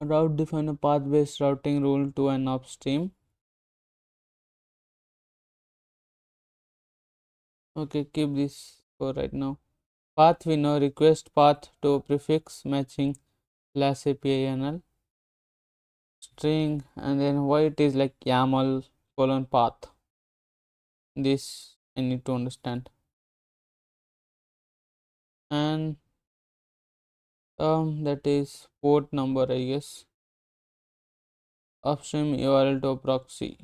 Route define a path based routing rule to an upstream. Okay, keep this for right now. Path we know request path to prefix matching class API NL string and then why it is like YAML colon path. This I need to understand. And that is port number I guess. Upstream URL to proxy.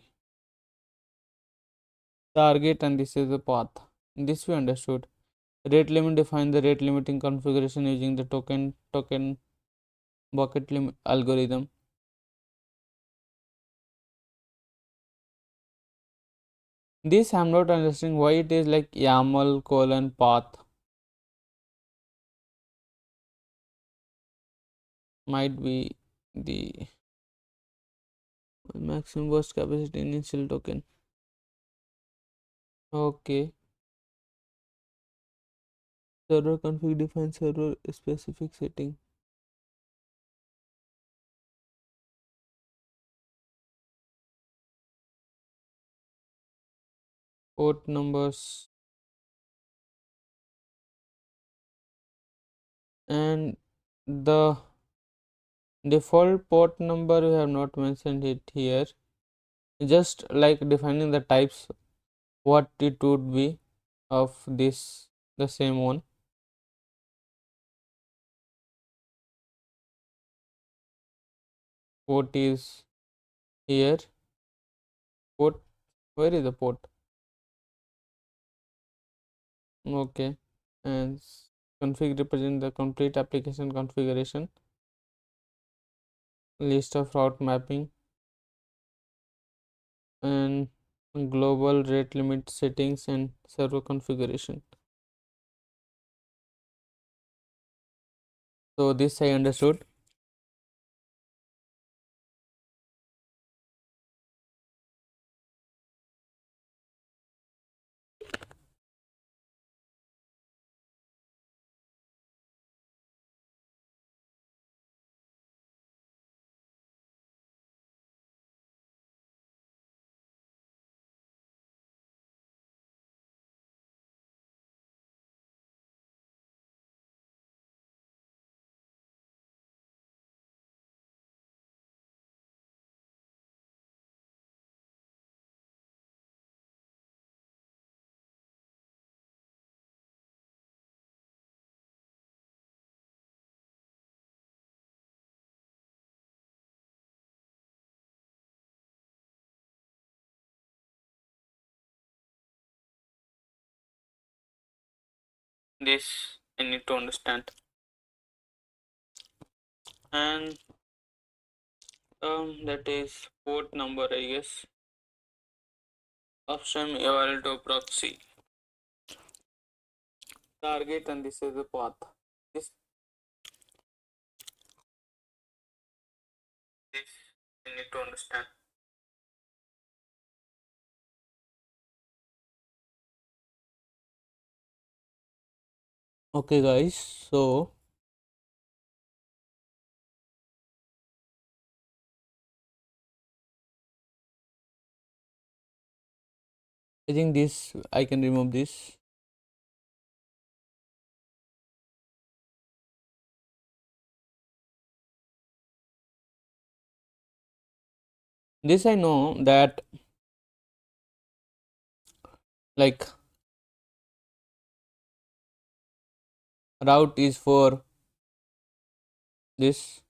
Target and this is the path. This we understood. Rate limit define the rate limiting configuration using the token bucket limit algorithm. This I'm not understanding why it is like YAML colon path. Might be the maximum burst capacity initial token. Okay. Server config defines server specific setting. Port numbers and the default port number we have not mentioned it here. Just like defining the types what it would be of this the same one. Port is here. Port, where is the port? Okay. And config represent the complete application configuration. List of route mapping and global rate limit settings and server configuration. So this I understood. This I need to understand. And that is port number, I guess. Option eval to proxy target, and this is the path. This I need to understand. Okay, guys. So I think this I can remove this. This I know that like route is for this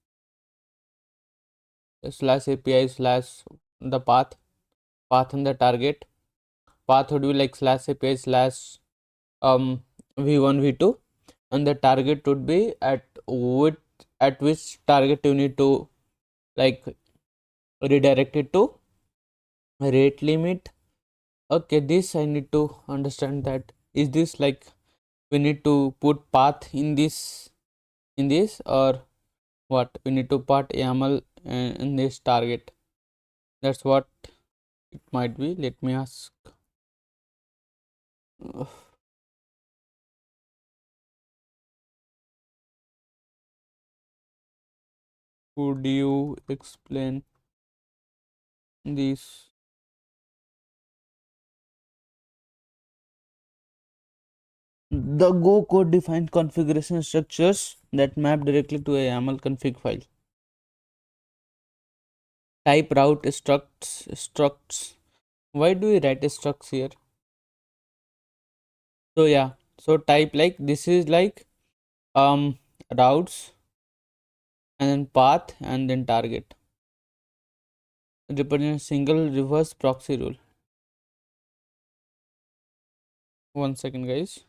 slash API slash the path and the target. Path would be like slash API slash v1 v2, and the target would be at which target you need to like redirect it to rate limit. Okay, this I need to understand that. Is this like we need to put path in this, or what? We need to put YAML in this target. That's what it might be. Let me ask. Uh, Could you explain this? The Go code defines configuration structures that map directly to a YAML config file. Type route structs. Why do we write structs here? So yeah, so type like this is like routes and then path and then target. Represent single reverse proxy rule. 1 second, guys.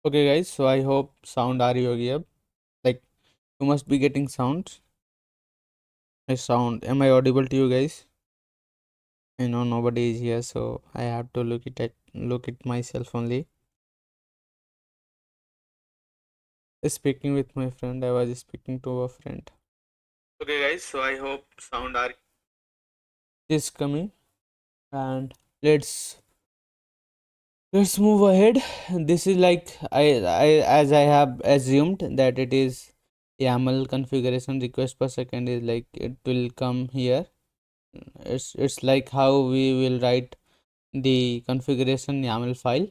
Okay guys, so I hope sound are you here? Like you must be getting sounds. I sound. Am I audible to you guys? I know nobody is here, so I have to look it myself only. Speaking with my friend, I was speaking to a friend. Okay guys, so I hope sound are is coming, and let's move ahead. This is like I as I have assumed that it is YAML configuration request per second is like it will come here. It's like how we will write the configuration YAML file.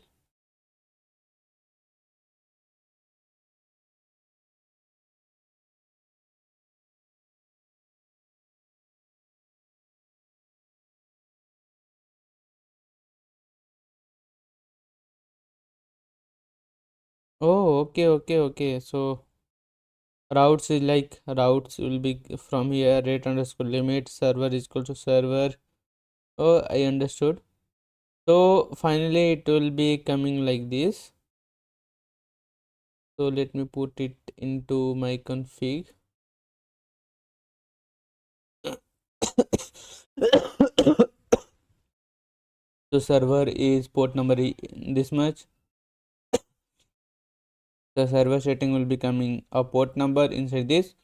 Oh, okay. So routes is like routes will be from here rate underscore limit server is equal to server. Oh, I understood. So finally it will be coming like this. So let me put it into my config. So server is port number this much. The server setting will be coming a port number inside this,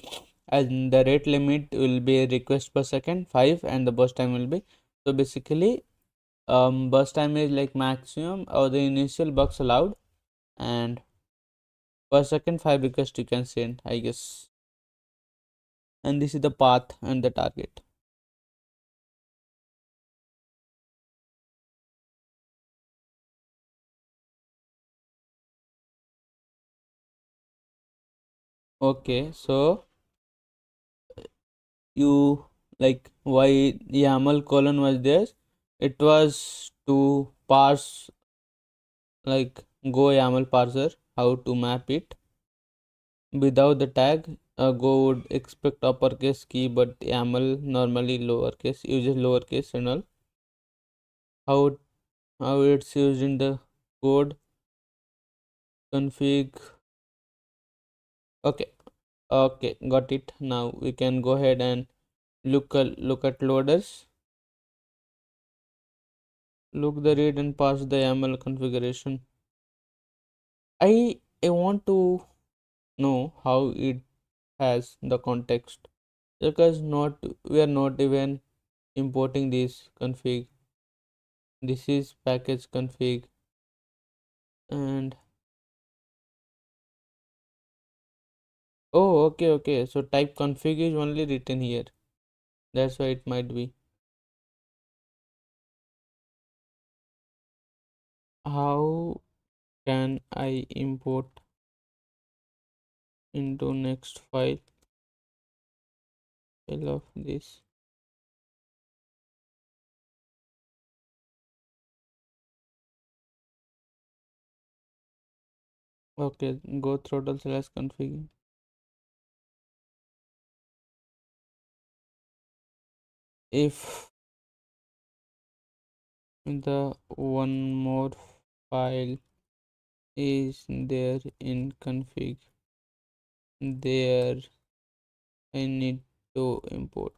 and the rate limit will be request per second 5, and the burst time will be, so basically burst time is like maximum or the initial bucks allowed, and per second 5 requests you can send, I guess. And this is the path and the target. Okay, so you like why YAML colon was there? It was to parse, like go YAML parser, how to map it. Without the tag, Go would expect uppercase key, but YAML normally lowercase, uses lowercase and all. How how it's used in the code config. Okay, okay, got it. Now we can go ahead and look at loaders. Look the read and pass the YAML configuration. I want to know how it has the context, because not we are not even importing this config. This is package config, and oh, okay. So type config is only written here. That's why it might be. How can I import into next file of this? Okay, go throttle slash config. If the one more file is there in config, there I need to import.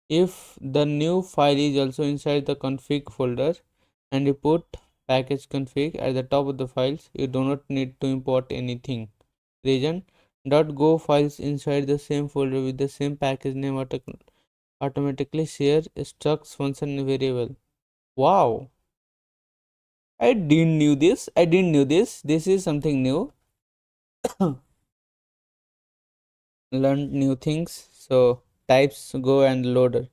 If the new file is also inside the config folder and you put package config at the top of the files, you do not need to import anything. Reason: .go files inside the same folder with the same package name automatically share structs function variable. Wow, I didn't knew this. This is something new. Learn new things. So types go and loader.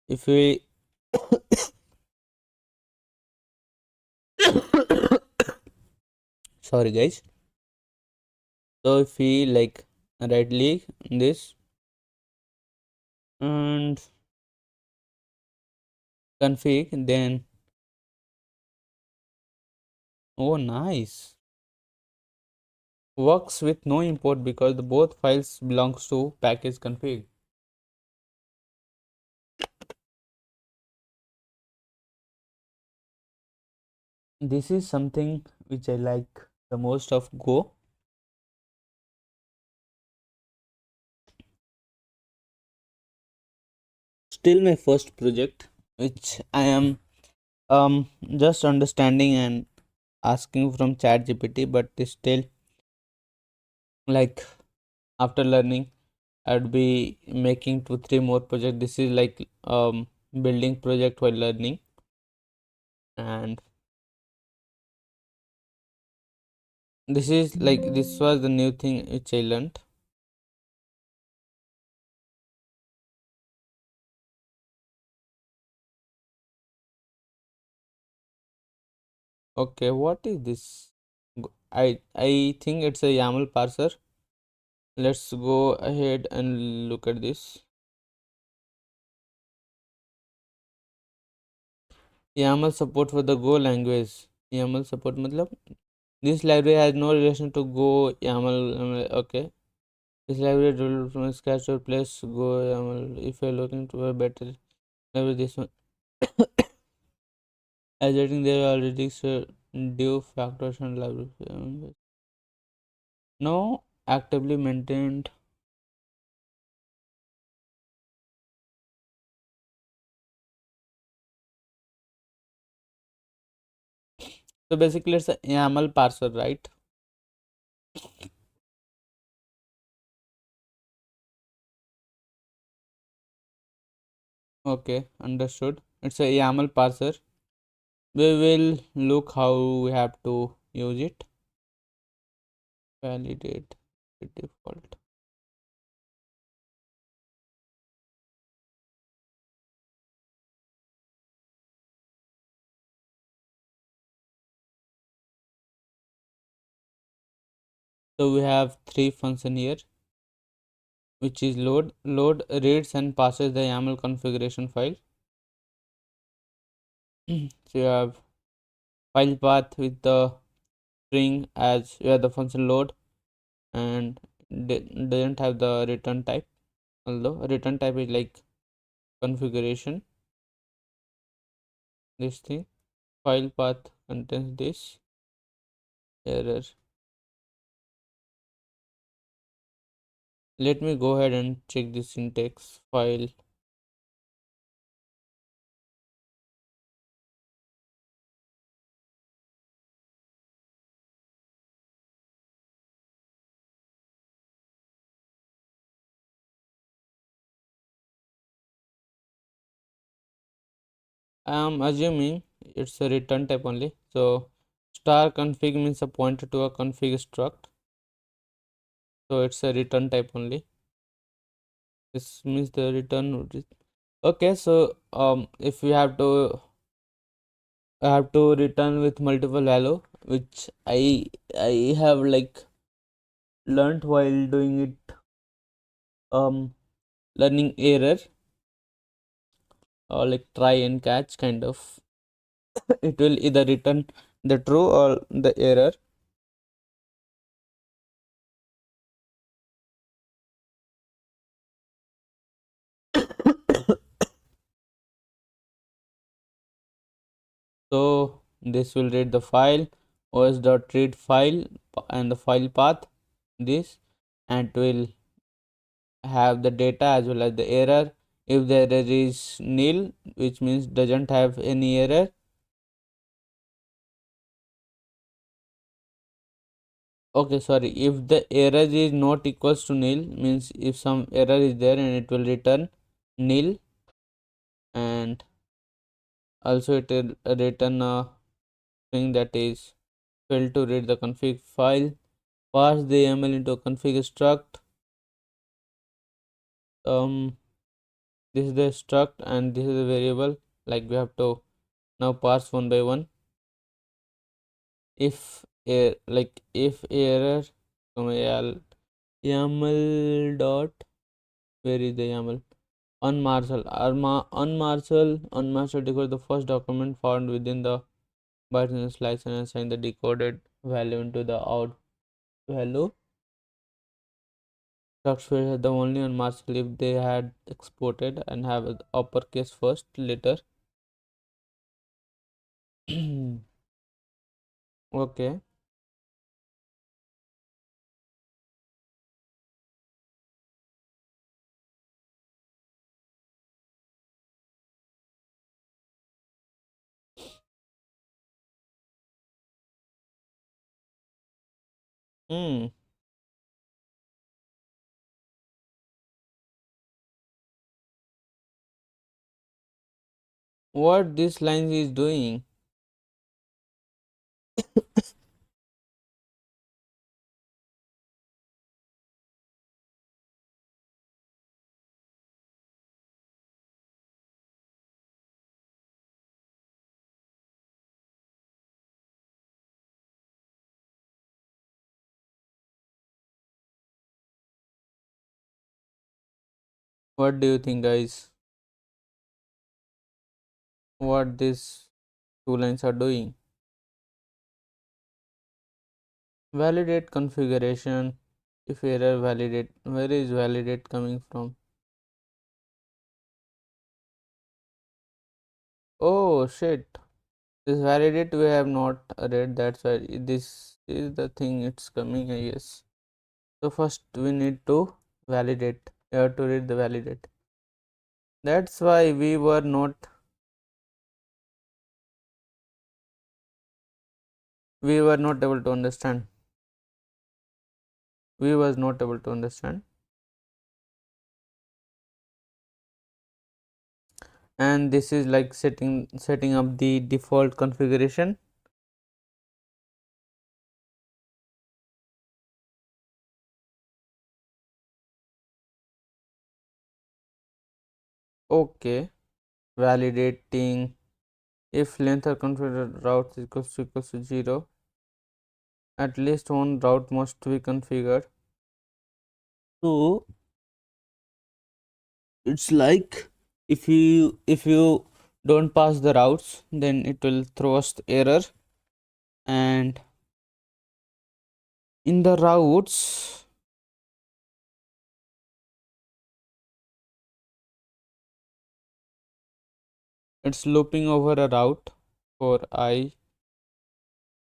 If we sorry guys. So if we like right click this and config, then oh nice, works with no import because the both files belongs to package config. This is something which I like the most of Go. Still my first project, which I am just understanding and asking from ChatGPT, but still, like, after learning, I'd be making 2 3 more projects. This is like building project while learning, and this was the new thing which I learned. Okay, what is this? I think it's a YAML parser. Let's go ahead and look at this. YAML support for the Go language. YAML support matlab this library has no relation to Go YAML. Okay, this library developed from scratch to replace Go YAML. If you're looking to a better library, this one. As I think there are already due factors and library. No actively maintained. So basically, it's a YAML parser, right? Okay, understood. It's a YAML parser. We will look how we have to use it. Validate the default. So we have three function here, which is load reads and passes the YAML configuration file. So you have file path with the string as you have the function load, and doesn't have the return type, although return type is like configuration. This thing file path contains this error. Let me go ahead and check the syntax file. I am assuming it's a return type only. So star config means a pointer to a config struct. So it's a return type only. This means the return. Okay, so if we have to return with multiple value, which I have like learned while doing it learning error, or like try and catch kind of. It will either return the true or the error. So this will read the file os.read file and the file path this, and it will have the data as well as the error. If the error is nil, which means doesn't have any error. Okay, sorry, if the error is not equals to nil, means if some error is there, and it will return nil, and also it will return a string that is failed to read the config file. Pass the YAML into a config struct. This is the struct and this is the variable. Like we have to now parse one by one. If if error YAML dot, where is the YAML? Unmarshal decode the first document found within the byte slice and assign the decoded value into the out value. Structure the only unmarshal if they had exported and have uppercase first later. Okay. Hmm. What this line is doing? What do you think, guys? What these two lines are doing? Validate configuration. If error validate, where is validate coming from? Oh shit. This validate we have not read, that's why this is the thing it's coming, I guess. So first we need to validate. You have to read the validate. That's why we were not able to understand. We was not able to understand. And this is like setting up the default configuration. Okay. Validating if length of configured routes equals to 0, at least one route must be configured. So it's like if you don't pass the routes, then it will throw us the error. And in the routes, it's looping over a route for I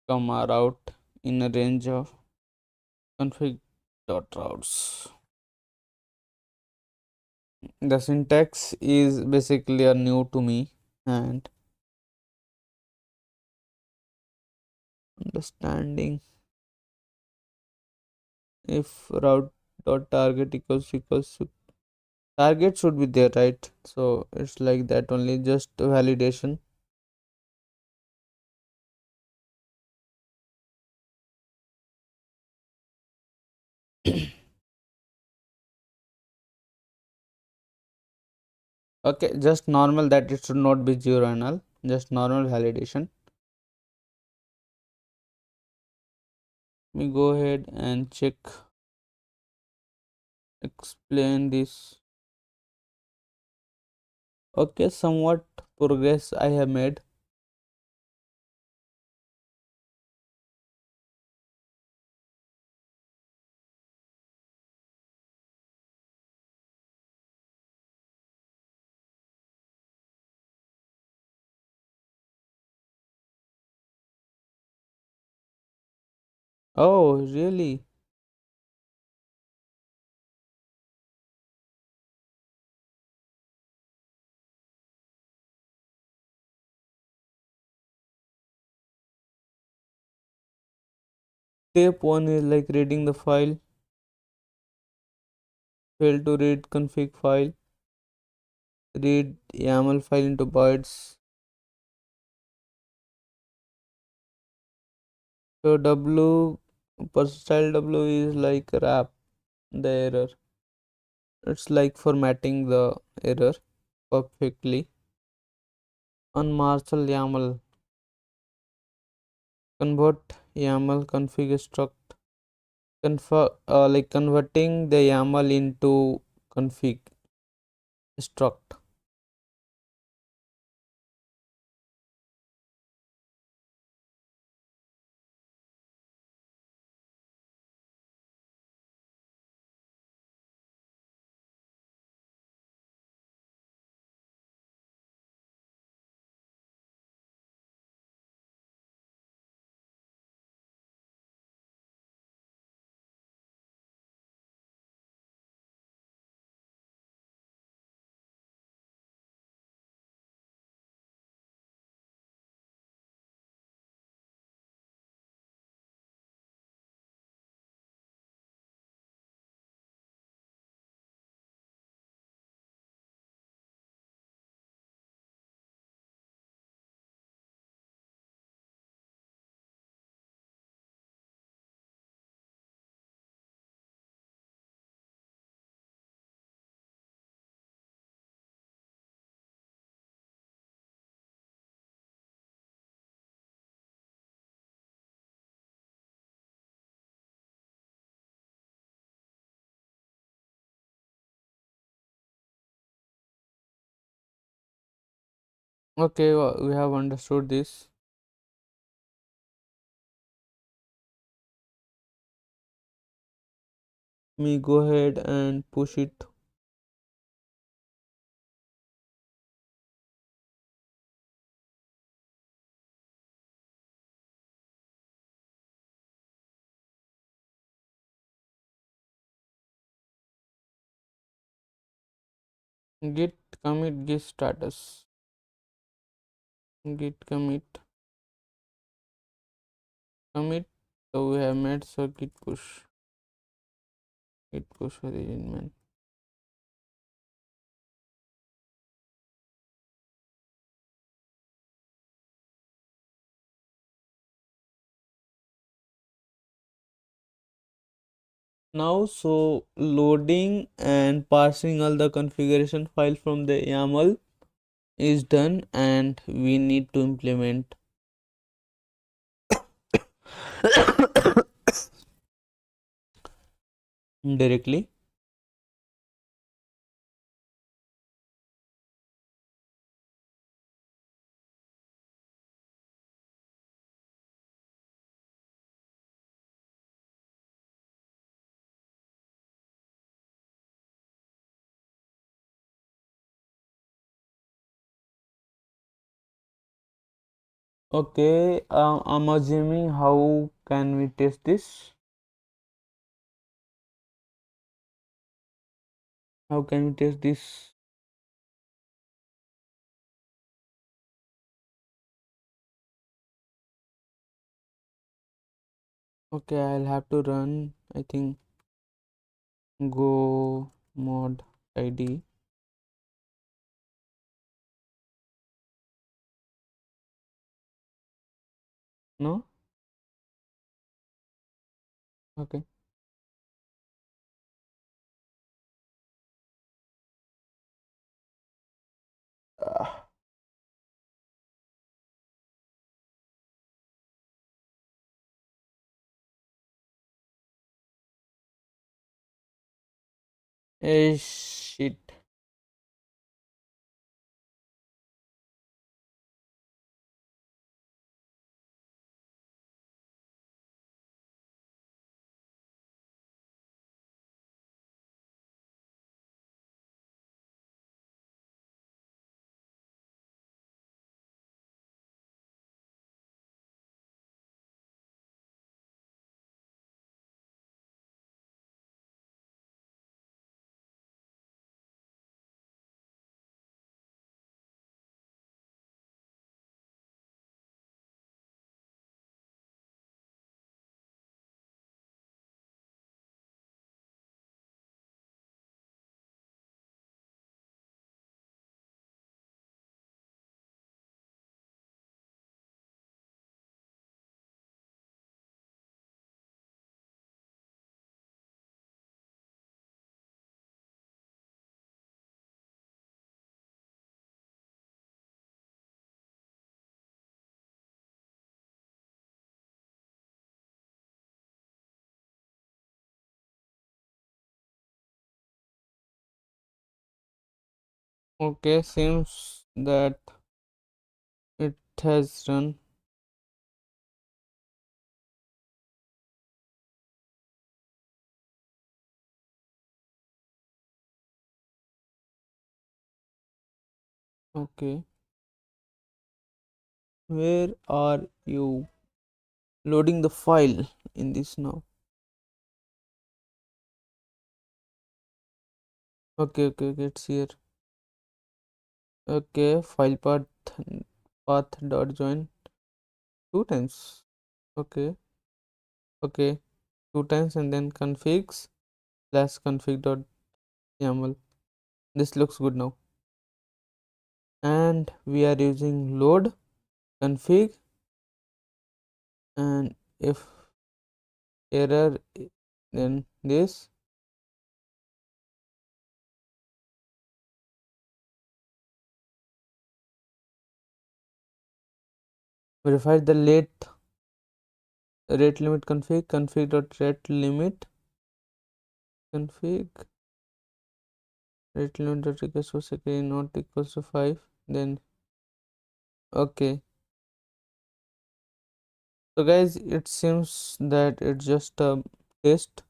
comma route in a range of config dot routes. The syntax is basically a new to me, and understanding if route dot target equals to target should be there, right? So it's like that only, just validation. Okay, just normal, that it should not be zero and all, just normal validation. Let me go ahead and check, explain this. Okay, somewhat progress I have made. Oh really? Step 1 is like reading the file. Fail to read config file. Read YAML file into bytes. So W style W is like wrap the error. It's like formatting the error perfectly. Unmarshal YAML. Convert YAML config struct. Like converting the YAML into config struct. Okay, we have understood this. Me go ahead and push it. Git commit git status. Git commit. So we have made, so git push origin man. Now, so loading and parsing all the configuration file from the YAML is done, and we need to implement directly. Okay, I'm assuming how can we test this? How can we test this? Okay, I'll have to run, I think, go mod id. No? Okay. Ah, shit. Okay, seems that it has run. Okay. Where are you loading the file in this now? Okay, it's here. Okay, file path dot join two times. Okay, okay, two times, and then configs slash config dot YAML. This looks good now. And we are using load config, and if error, then this. Verify the rate limit config dot rate limit config rate limit dot request per second not equals to 5, then Okay, so guys, it seems that it's just a test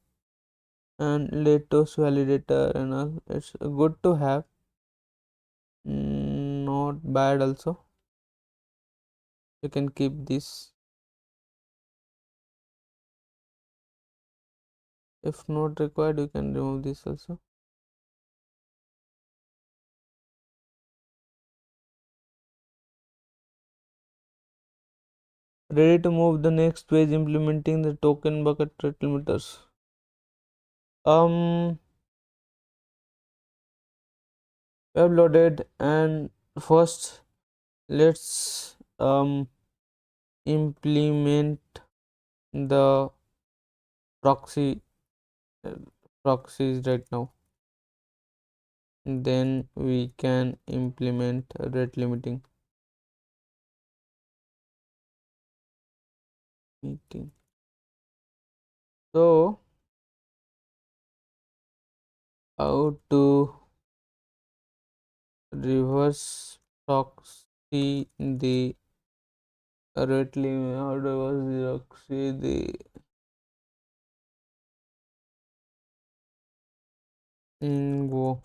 and latest validator and all. It's good to have, not bad also. You can keep this. If not required, you can remove this also. Ready to move the next page implementing the token bucket meters. Um, we have loaded, and first let's implement the proxy uh, proxies right now. Then we can implement rate limiting meeting. So how to reverse proxy the rate limit? How to reverse the proxy the go.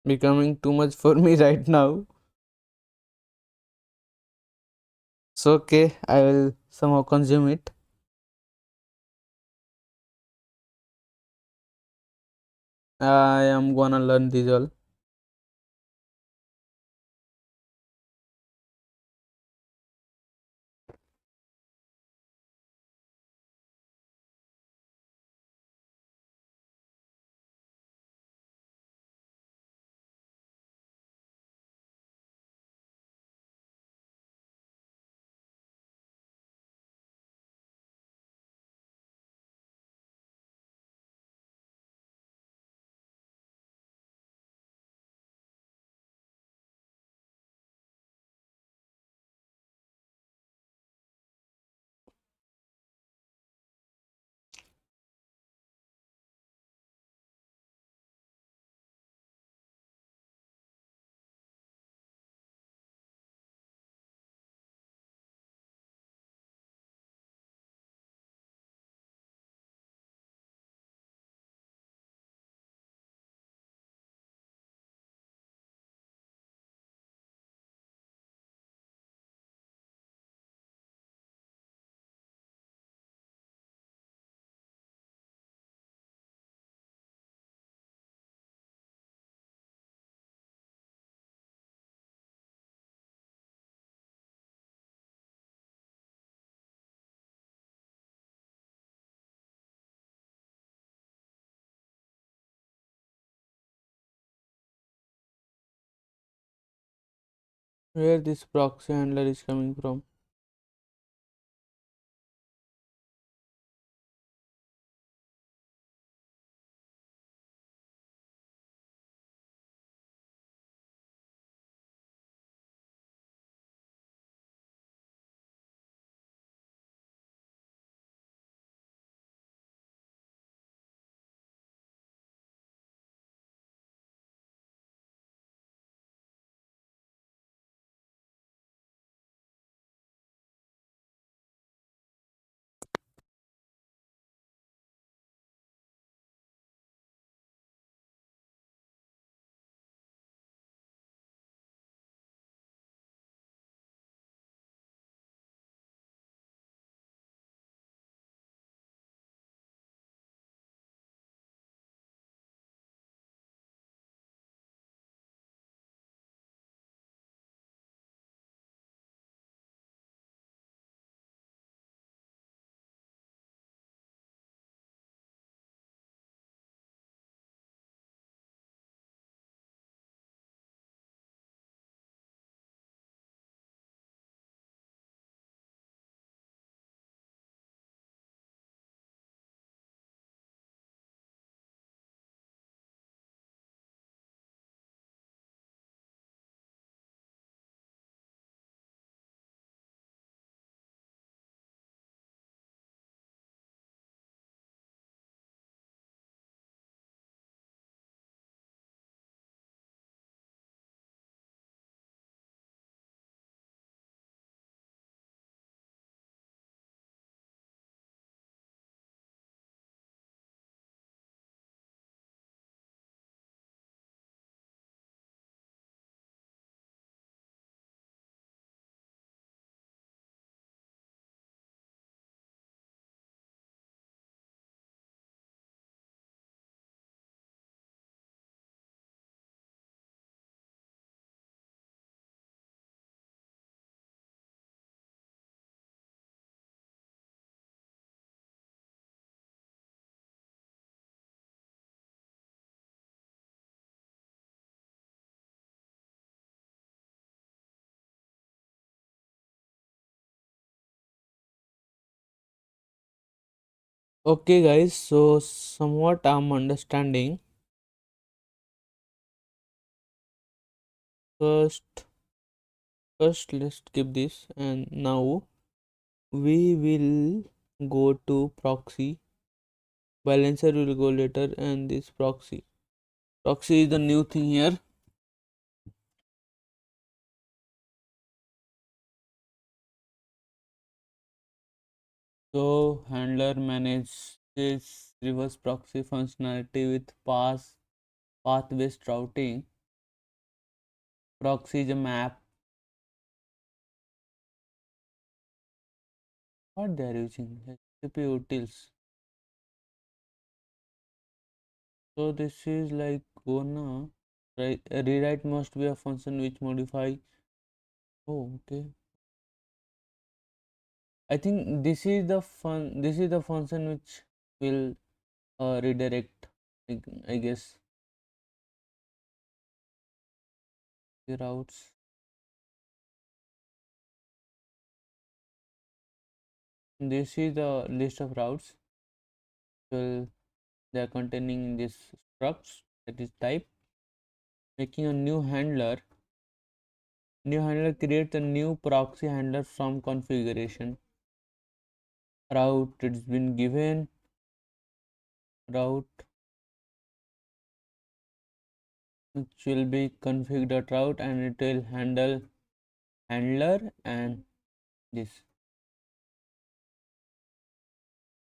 Becoming too much for me right now. So okay, I will somehow consume it. I am gonna learn these all. where this proxy handler is coming from. Okay guys, so somewhat I'm understanding. First, first let's skip this, and now we will go to proxy. Balancer will go later, and this proxy. Proxy is the new thing here. So handler manages reverse proxy functionality with path-based routing. Proxy is a map. What they are using? HTTP utils. So this is like gonna right. A rewrite must be a function which modify. Oh, okay. I think this is the fun. This is the function which will redirect. I guess the routes. This is the list of routes. Will they are containing in this struct, that is type. Making a new handler. New handler creates a new proxy handler from configuration. Route, it's been given. Route which will be config.route, and it will handle handler and this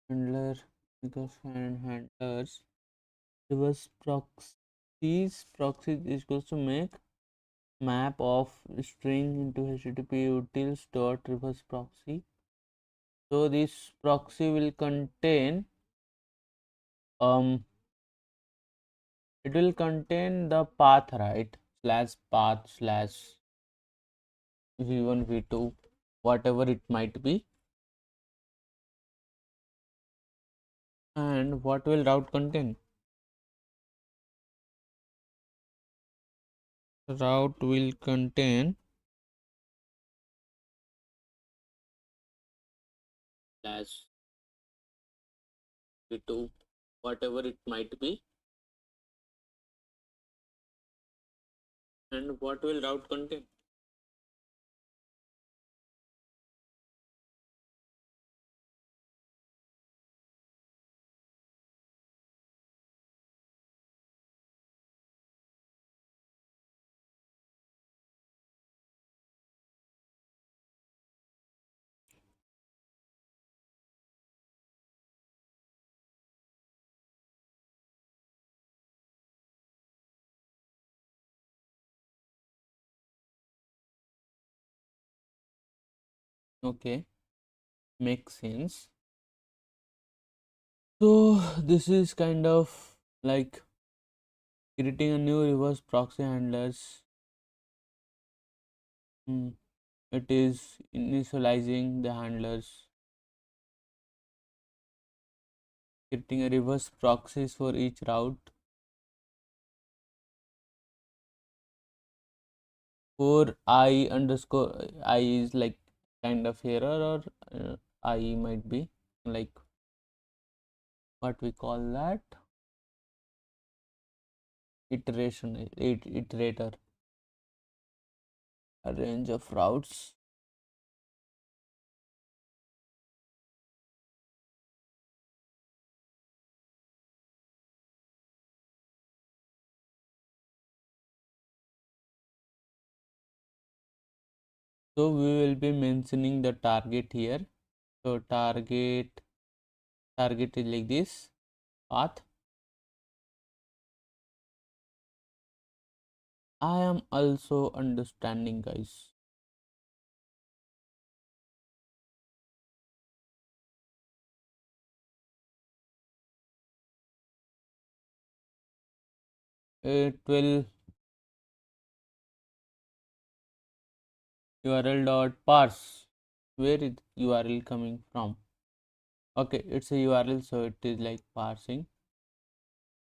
handler, because handlers reverse proxies. Proxy is supposed to make map of string into HTTP utils dot reverse proxy. So this proxy will contain it will contain the path, right, slash path slash v1 v2, whatever it might be. And what will route contain? Route will contain slash v2, whatever it might be. And what will route contain? Okay, makes sense. So this is kind of like creating a new reverse proxy handlers. Hmm. It is initializing the handlers, creating a reverse proxies for each route. For I underscore I is like kind of error, or I might be like what we call that iterator, a range of routes. So we will be mentioning the target here. So target is like this path. I am also understanding, guys. It will URL dot parse. Where is URL coming from? Okay, it's a URL, so it is like parsing.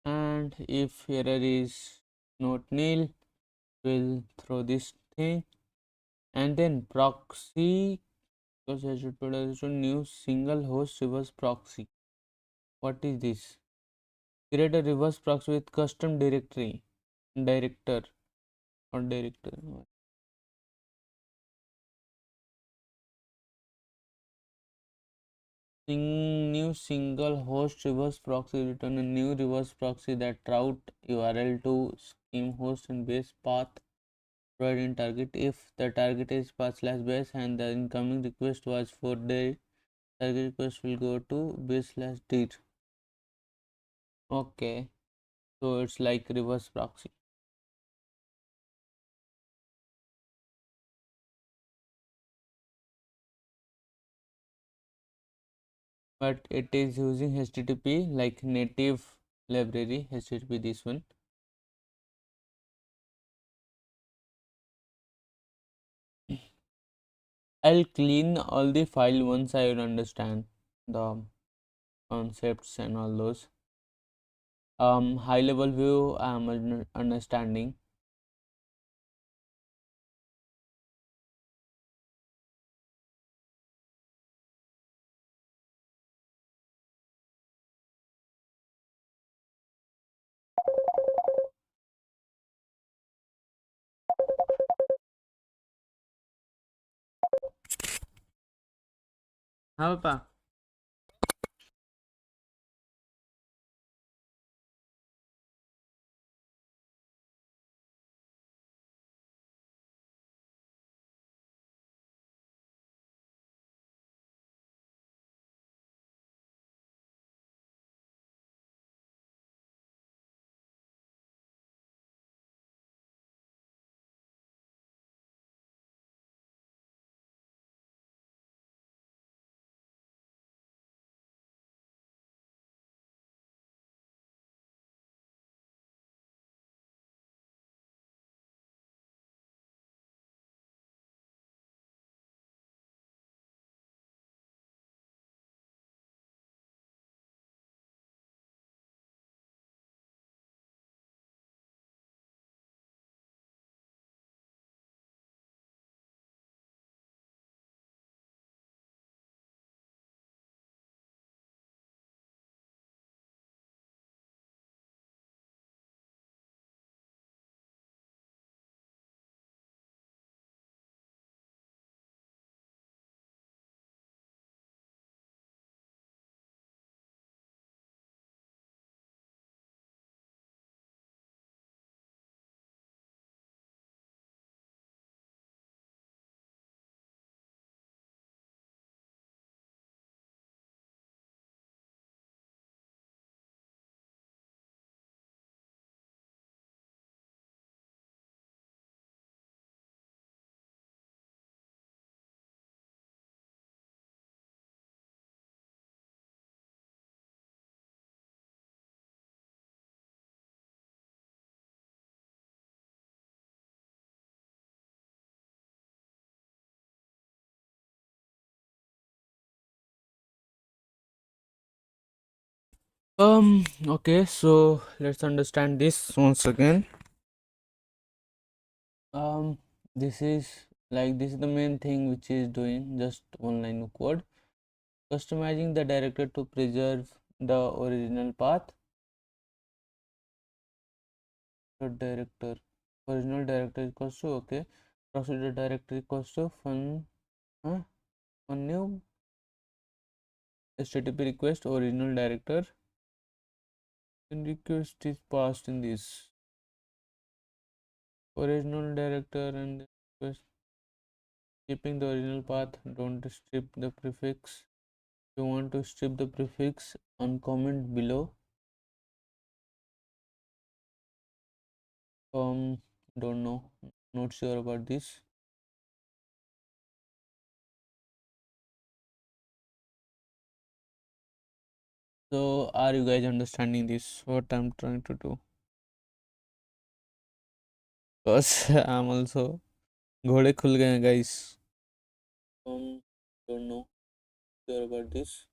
And if error is not nil, we'll throw this thing. And then proxy, because I should put a new single host reverse proxy. What is this? Create a reverse proxy with custom director or director. New single host reverse proxy, return a new reverse proxy that route URL to scheme host and base path provided in target. If the target is path slash base and the incoming request was for the target, request will go to base slash dir. Okay, so it's like reverse proxy, but it is using HTTP like native library HTTP, this one. I'll clean all the file once I will understand the concepts and all those. High level view I'm understanding. How about Okay, so let's understand this once again. um this is this is the main thing which is doing just one line of code, customizing the director to preserve the original path. The director, original director equals to, okay, procedure director equals to fun, one new http request original director, and request is passed in this original director and request, keeping the original path. Don't strip the prefix. You want to strip the prefix on comment below. Don't know, not sure about this. So are you guys understanding this what I'm trying to do? Because I'm also घोड़े खुल गए हैं guys. Don't know sure about this.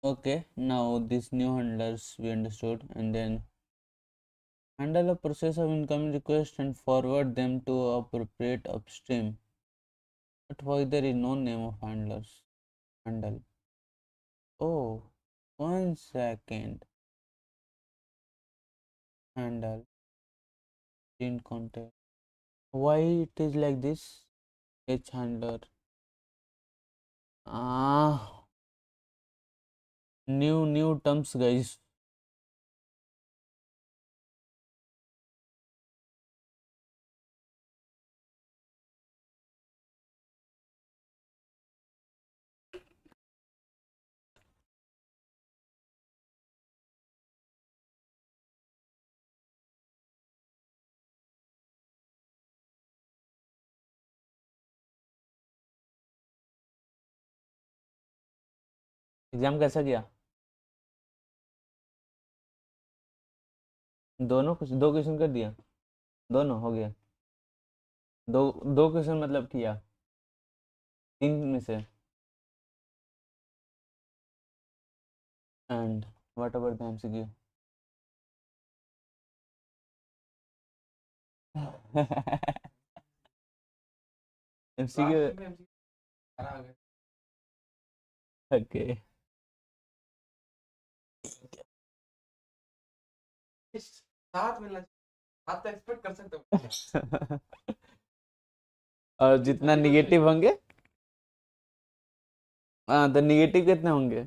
Okay, now these new handlers we understood, and then handle a process of incoming request and forward them to appropriate upstream. But why there is no name of handle? Oh, 1 second. Handle in context. Why it is like this? H handler. Ah, new terms, guys. Exam कैसा गया? दोनों कुछ दो question कर दिया, दोनों हो गया। दो दो क्वेश्चन मतलब किया, तीन में से। And what about the MCQ? MCQ. Okay. सात मिलना, सात तो एक्सपेक्ट कर सकते हो। और जितना निगेटिव होंगे, हाँ, तो निगेटिव कितने होंगे?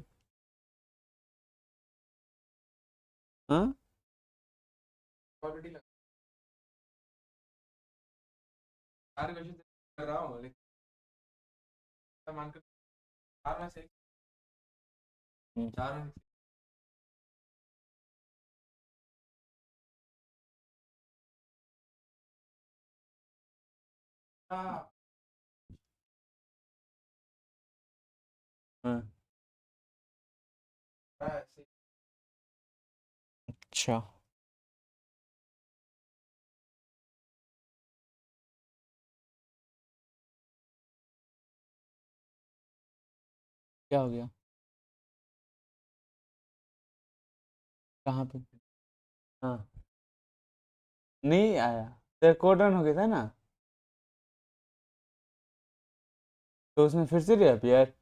हाँ, ऑलरेडी चार क्वेश्चन कर रहा हूँ, लेकिन मान के चार में से चार में। हाँ, हाँ, अच्छा, क्या हो गया? कहाँ पे? हाँ, नहीं आया। तेरा कोड रन हो गया था ना, तो उसमें फिर से रिअपियर।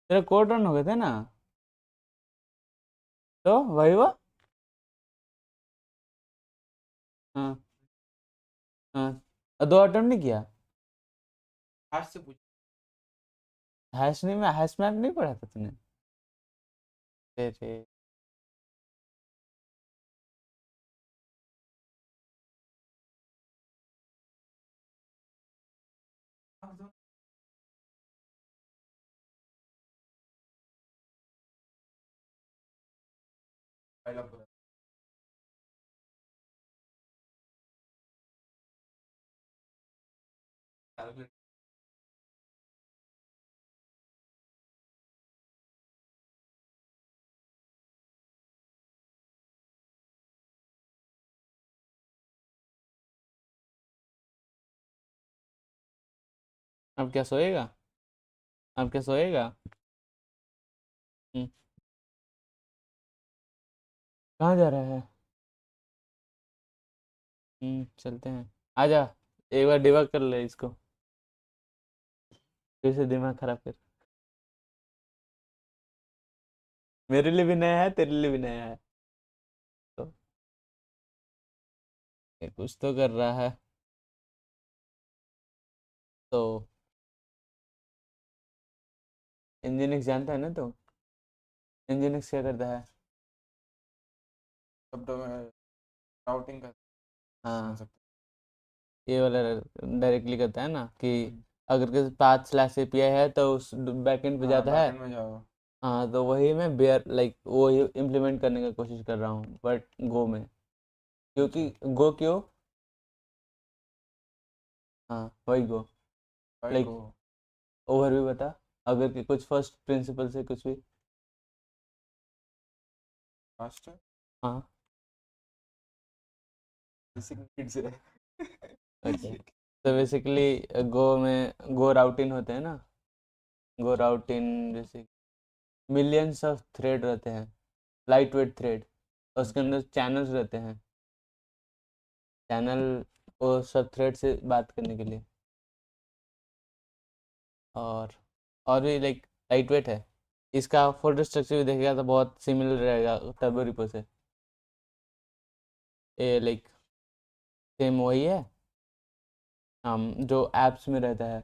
तेरे कोड रन हो गए थे ना, तो वही वो। हाँ हाँ। और 2 अटेम्प्ट नहीं किया? आज से पूछ। हैश नहीं, में हैश मैप नहीं पढ़ा था तूने? तेरे पहला पूरा। कैलकुलेट। अब क्या सोएगा? अब क्या सोएगा? हम्म, कहाँ जा रहा है? चलते हैं। आजा, एक बार डिबग कर ले इसको, फिर से दिमाग खराब कर। मेरे लिए भी नया है, तेरे लिए भी नया है, तो ये कुछ तो कर रहा है। तो इंजीनियरिंग जानता है ना तो? इंजीनियरिंग क्या करता है? तब तो मैं राउटिंग का समझ हाँ, सकता ये वाला डायरेक्टली करता है ना कि हूँ। अगर के पाथ स्लैश एपीआई है तो उस बैकएंड पे हाँ जाता है। बैकएंड में जाओ। हाँ, तो वही मैं बेयर लाइक वही इम्प्लीमेंट करने की कोशिश कर रहा हूँ, बट गो में। क्योंकि अच्छा। गो क्यों? हाँ वही गो। भाई लाइक को ओवरव्यू बता, अगर कि कुछ फर्स्ट प्रिंसिपल से कुछ भी। फास्ट हाँ। बेसिक नीड्स है। ओके, तो बेसिकली गो में गो राउटिन होते हैं ना। गो राउटिन जैसे मिलियंस ऑफ थ्रेड रहते हैं, लाइट वेट थ्रेड, उसके अच्छा। अंदर चैनल्स रहते हैं। चैनल वो सब थ्रेड से बात करने के लिए, और और भी लाइक लाइट वेट है। इसका फोल्डर स्ट्रक्चर भी देखेगा तो बहुत सिमिलर रहेगा टर्बो रिपो से। ये लाइक सेम वही है, हम जो एप्स में रहता है।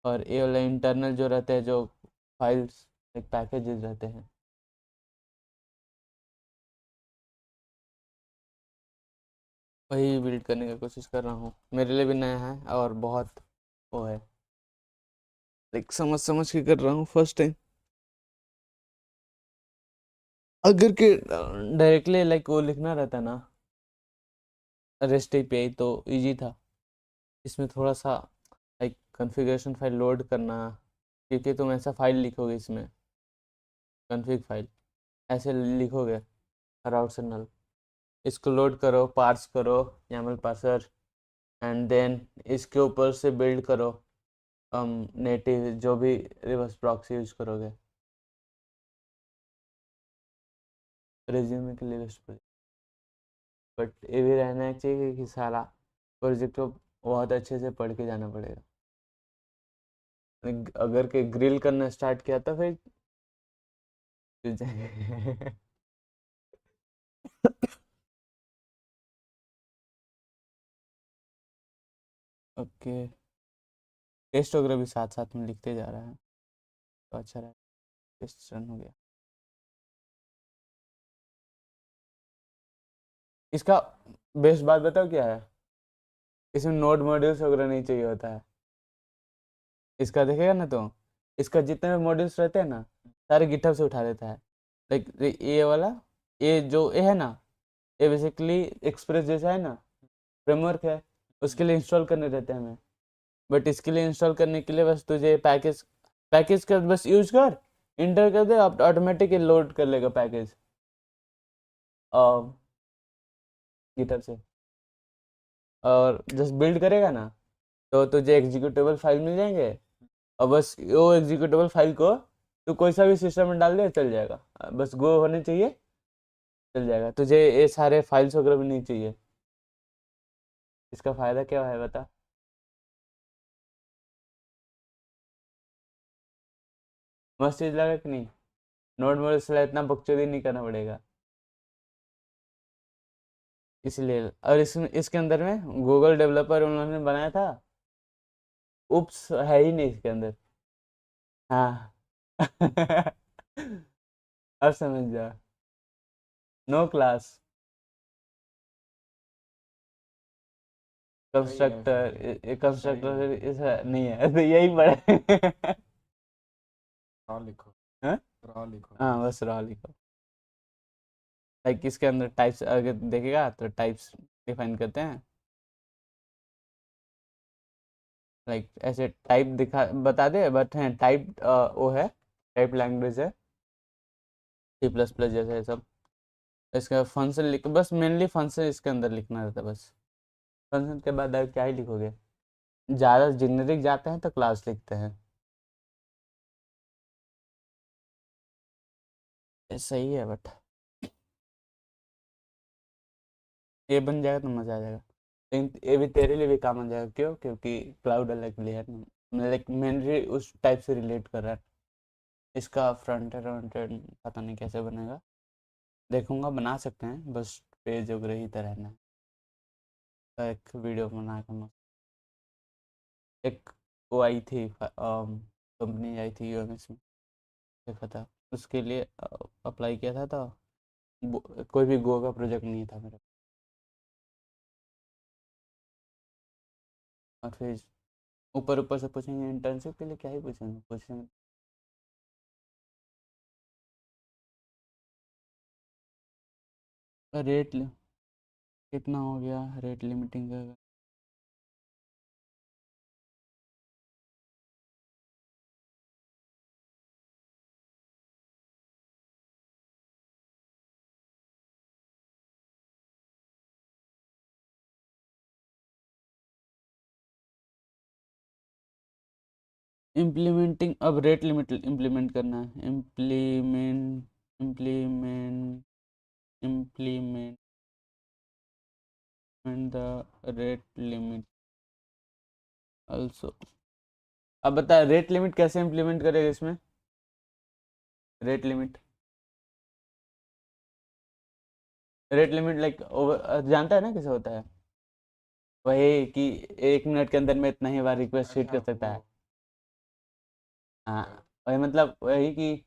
और ये वाला इंटरनल जो रहते हैं, जो फाइल्स लाइक पैकेजेस रहते हैं, वही बिल्ड करने की कोशिश कर रहा हूँ। मेरे लिए भी नया है और बहुत वो है, लाइक समझ समझ के कर रहा हूँ फर्स्ट टाइम। अगर के डायरेक्टली लाइक वो लिखना रहता ना रेस्ट एपीआई तो इजी था। इसमें थोड़ा सा लाइक कॉन्फ़िगरेशन फाइल लोड करना, क्योंकि तुम ऐसा फाइल लिखोगे इसमें, कॉन्फ़िग फाइल ऐसे लिखोगे राउट से नल, इसको लोड करो, पार्स करो, YAML पार्सर, एंड देन इसके ऊपर से बिल्ड करो नेटिव जो भी रिवर्स प्रॉक्सी यूज करोगे रेज्यूमे के लिए लिस्ट पर। बट ये भी रहना चाहिए कि सारा प्रोजेक्ट को बहुत अच्छे से पढ़ के जाना पड़ेगा। अगर के ग्रिल करना स्टार्ट किया तो फिर चल जाएंगे। ओके, टेस्ट वगैरह भी साथ साथ में लिखते जा रहा है, तो अच्छा रहा। टेस्ट रन हो गया। इसका बेस्ट बात बताओ क्या है? इसमें नोड मॉड्यूल्स वगैरह नहीं चाहिए होता है। इसका देखेगा ना तो इसका जितने भी मॉड्यूल्स रहते हैं ना, सारे गिटहब से उठा देता है। लाइक ये वाला, ये जो ये है ना, ये बेसिकली एक्सप्रेस जैसा है ना, फ्रेमवर्क है, उसके लिए इंस्टॉल करने रहते हैं हमें। बट इसके लिए इंस्टॉल करने के लिए बस तुझे पैकेज पैकेज का बस यूज कर, इंटर कर दे, ऑटोमेटिक लोड कर लेगा पैकेज गिटहब से। और जस्ट बिल्ड करेगा ना, तो तुझे एग्जीक्यूटेबल फाइल मिल जाएंगे, और बस वो एग्जीक्यूटेबल फाइल को तू कोई सा भी सिस्टम में डाल दे चल जाएगा। बस गो होने चाहिए, चल जाएगा। तुझे ये सारे फाइल्स वगैरह भी नहीं चाहिए। इसका फायदा क्या है बता? मस्त चीज लगा कि नहीं? नोड मोड इसलिए इतना बकचोदी नहीं करना पड़ेगा इसलिए। और इसमें इसके अंदर में गूगल डेवलपर उन्होंने बनाया था, उप्स है ही नहीं इसके अंदर। हाँ अब समझ जा। नो क्लास, सही है कंस्ट्रक्टर, फिर। सही कंस्ट्रक्टर है। ऐसा नहीं है तो यही पढ़े रॉ लिखो। हाँ। रॉ लिखो हाँ बस। बस रॉ लिखो। लाइक इसके अंदर टाइप्स अगर देखेगा तो टाइप्स डिफाइन करते हैं। लाइक ऐसे टाइप दिखा बता दे, बट है टाइप वो है, टाइप लैंग्वेज है C++ जैसे है सब। इसका फंक्शन लिख, बस मेनली फंक्शन इसके अंदर लिखना रहता है बस। फंक्शन के बाद आप क्या ही लिखोगे, ज़्यादा जेनरिक जाते हैं तो क्लास लिखते हैं। ये सही है बट ये बन जाएगा तो मज़ा आ जाएगा। लेकिन ये भी तेरे लिए भी काम आ जाएगा, क्यों? क्योंकि क्लाउड अलग लिए है ना, लाइक मेनली उस टाइप से रिलेट कर रहा है। इसका फ्रंट एंड पता नहीं कैसे बनेगा, देखूंगा, बना सकते हैं, बस पेज वगैरह ही तो रहना है। तो एक वीडियो बना के एक वो आई थी कंपनी आई थी यूएमएस में, देखा था, उसके लिए अप्लाई किया था, तो कोई भी गो का प्रोजेक्ट नहीं था मेरा। और फिर ऊपर ऊपर से पूछेंगे इंटर्नशिप के लिए, क्या ही पूछेंगे, पूछेंगे रेट कितना हो गया, रेट लिमिटिंग का। इम्प्लीमेंटिंग, अब रेट लिमिट इम्प्लीमेंट करना है, implement implement the rate limit also. अब बता रेट लिमिट कैसे इम्प्लीमेंट करेगा इसमें? Rate limit, rate limit like जानता है ना कैसे होता है? वही कि 1 मिनट के अंदर में इतना ही बार रिक्वेस्ट रीड अच्छा कर सकता है। वो। हाँ वही मतलब वही कि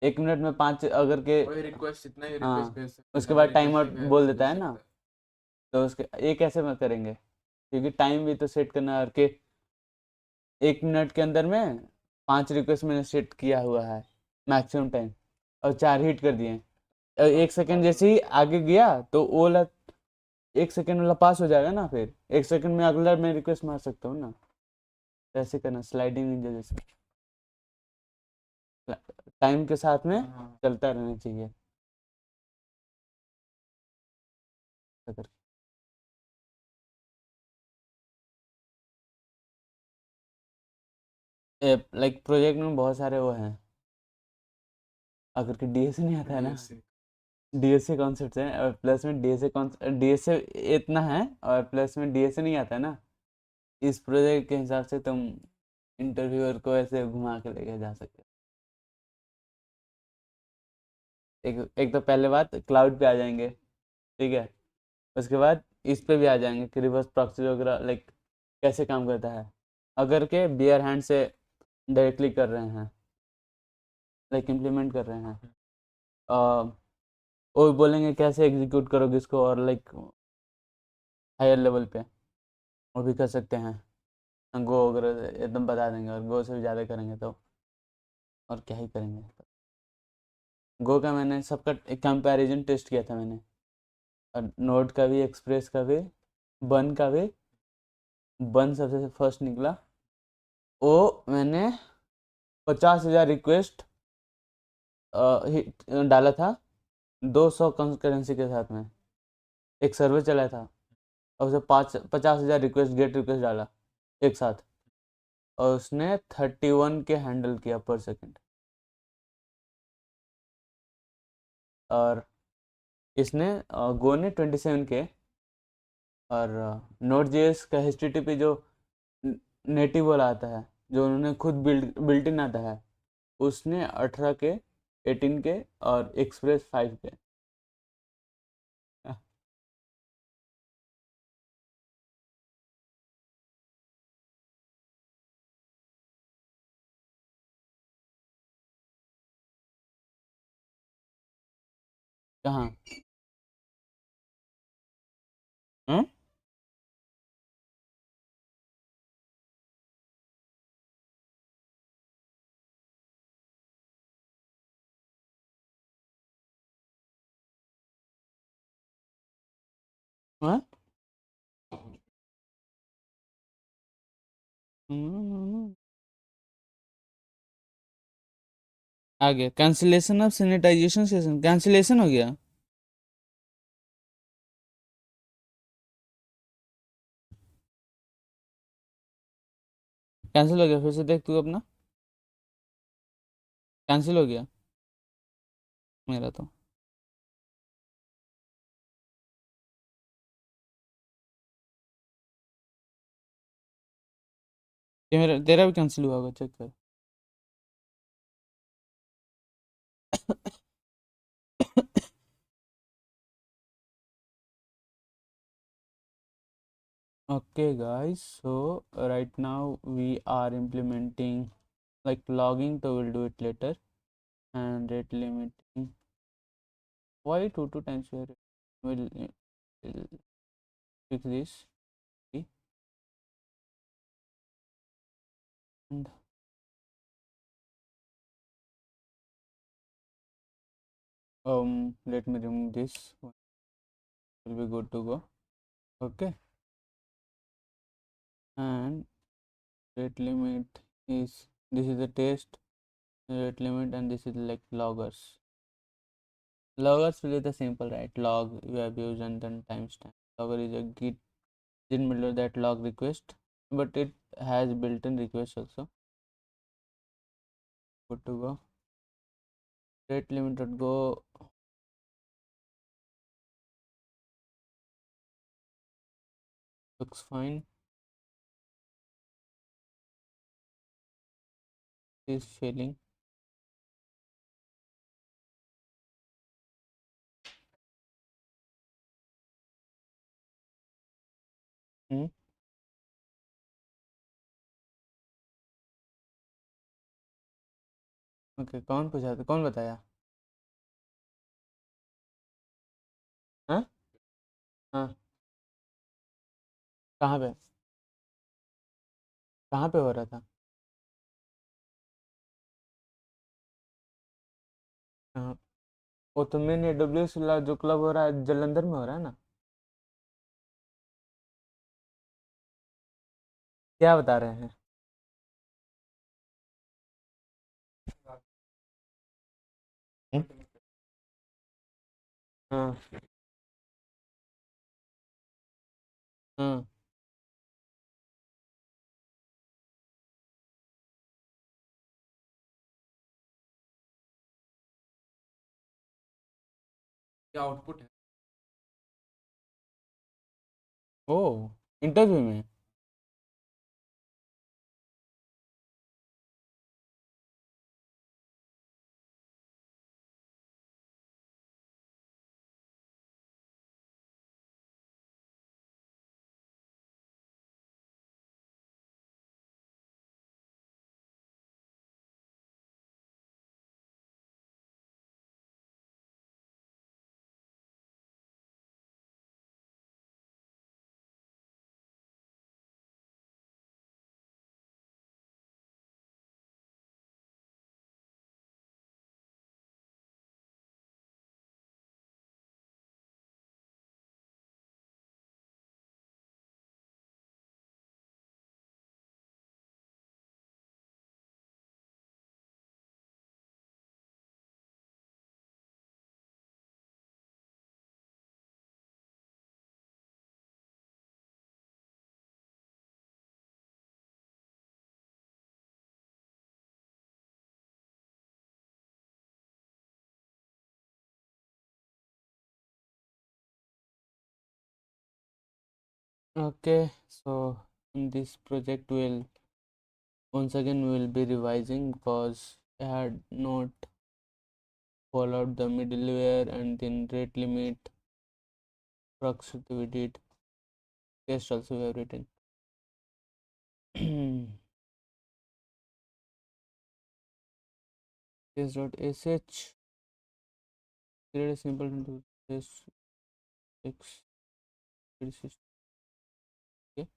1 मिनट में 5 अगर के। वही रिक्वेस्ट इतना ही रिक्वेस्ट हाँ भेज सकते, उसके ज़्यादा बाद टाइम रिक्वेस्ट आउट नहीं बोल भेज देता भेज है ना, सकता। तो उसके ये कैसे में करेंगे? क्योंकि टाइम भी तो सेट करना है, और के 1 मिनट के अंदर में 5 रिक्वेस्ट मैंने सेट किया हुआ है मैक्सिमम टाइम, और 4 हिट कर दिए। और 1 सेकंड जैसे ही आगे गया तो वो वाला 1 सेकंड वाला पास हो जाएगा ना, फिर 1 सेकंड में अगला मैं रिक्वेस्ट मार सकता हूँ ना। तो ऐसे करना स्लाइडिंग विंडो जैसे, टाइम के साथ में हाँ। चलता रहना चाहिए। अगर लाइक प्रोजेक्ट में बहुत सारे वो हैं, अगर कि डीएसए नहीं आता है ना, डीएससी। डीएसए कॉन्सेप्ट है, और प्लस में डीएसए इतना है, और प्लस में डीएसए नहीं आता है ना, इस प्रोजेक्ट के हिसाब से तुम इंटरव्यूअर को ऐसे घुमा के लेके जा सकते हो। एक एक तो पहले बात क्लाउड पे आ जाएंगे, ठीक है, उसके बाद इस पे भी आ जाएंगे कि रिवर्स प्रॉक्सी वगैरह लाइक कैसे काम करता है, अगर के बियर हैंड से डायरेक्टली कर रहे हैं, लाइक इम्प्लीमेंट कर रहे हैं। अ, वो बोलेंगे कैसे एग्जीक्यूट करोगे इसको, और लाइक हायर लेवल पे वो भी कर सकते हैं। गो वगैरह एकदम बता देंगे, और गो से भी ज़्यादा करेंगे तो और क्या ही करेंगे। गो का मैंने सबका एक कंपैरिजन टेस्ट किया था मैंने, और नोड का भी, एक्सप्रेस का भी, बन का भी। बन सबसे फर्स्ट निकला, वो मैंने 50,000 रिक्वेस्ट डाला था, 200 करेंसी के साथ में एक सर्वर चलाया था, और उसे 50,000 रिक्वेस्ट गेट रिक्वेस्ट डाला एक साथ, और उसने 31 के हैंडल किया पर सेकंड। और इसने गो ने 27 के, और नोट जेएस का HTTP जो नेटिव वाला आता है, जो उन्होंने खुद बिल्ट इन आता है, उसने 18 के, 18 के और एक्सप्रेस 5 के। कहाँ? हैं? हाँ? हम्म, आ गया cancellation of sanitization session, cancellation हो गया। कैंसिल हो गया, फिर से देख तू अपना। कैंसिल हो गया मेरा तो। ये मेरा, तेरा भी कैंसिल हुआ होगा, चेक कर। Okay guys, so right now we are implementing like logging, so we'll do it later. And rate limiting, why two times here? We'll fix this. See? And let me remove this one, will be good to go. Okay, and rate limit is, this is the test rate limit, and this is like loggers. Loggers will be the simple, right? Log you have used and then timestamp. Logger is a git, didn't build that log request, but it has built-in request also. Good to go. Rate limit go. Looks fine. Is failing. Hmm? Okay, कौन पूछा था, कौन बताया? हाँ? हाँ, कहाँ पे? कहाँ पे हो रहा था? हाँ, वो तो मेन AWS वाला जो क्लब हो रहा है जलंधर में हो रहा है ना? क्या बता रहे हैं? हम्म? हाँ। हाँ। क्या आउटपुट है? ओ, इंटरव्यू में? Okay, so in this project will, once again we will be revising because I had not followed the middleware, and then rate limit Proxy we did test also we have written. Test.sh create a simple to test x system. Okay.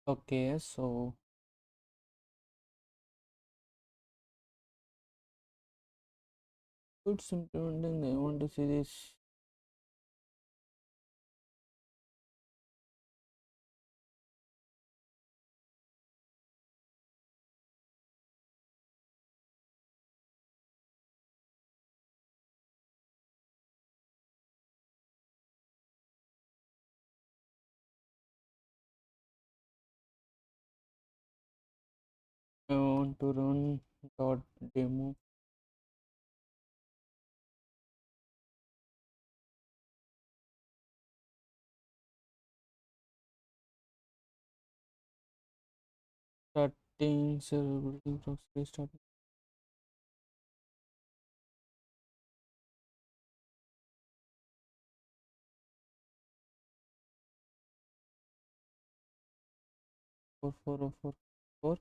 Okay, so it's implementing. I want to see this. I want to run dot demo. Starting server building proxy starting for 4044.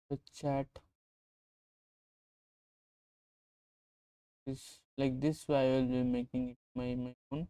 The chat is like this way. I will be making it my own.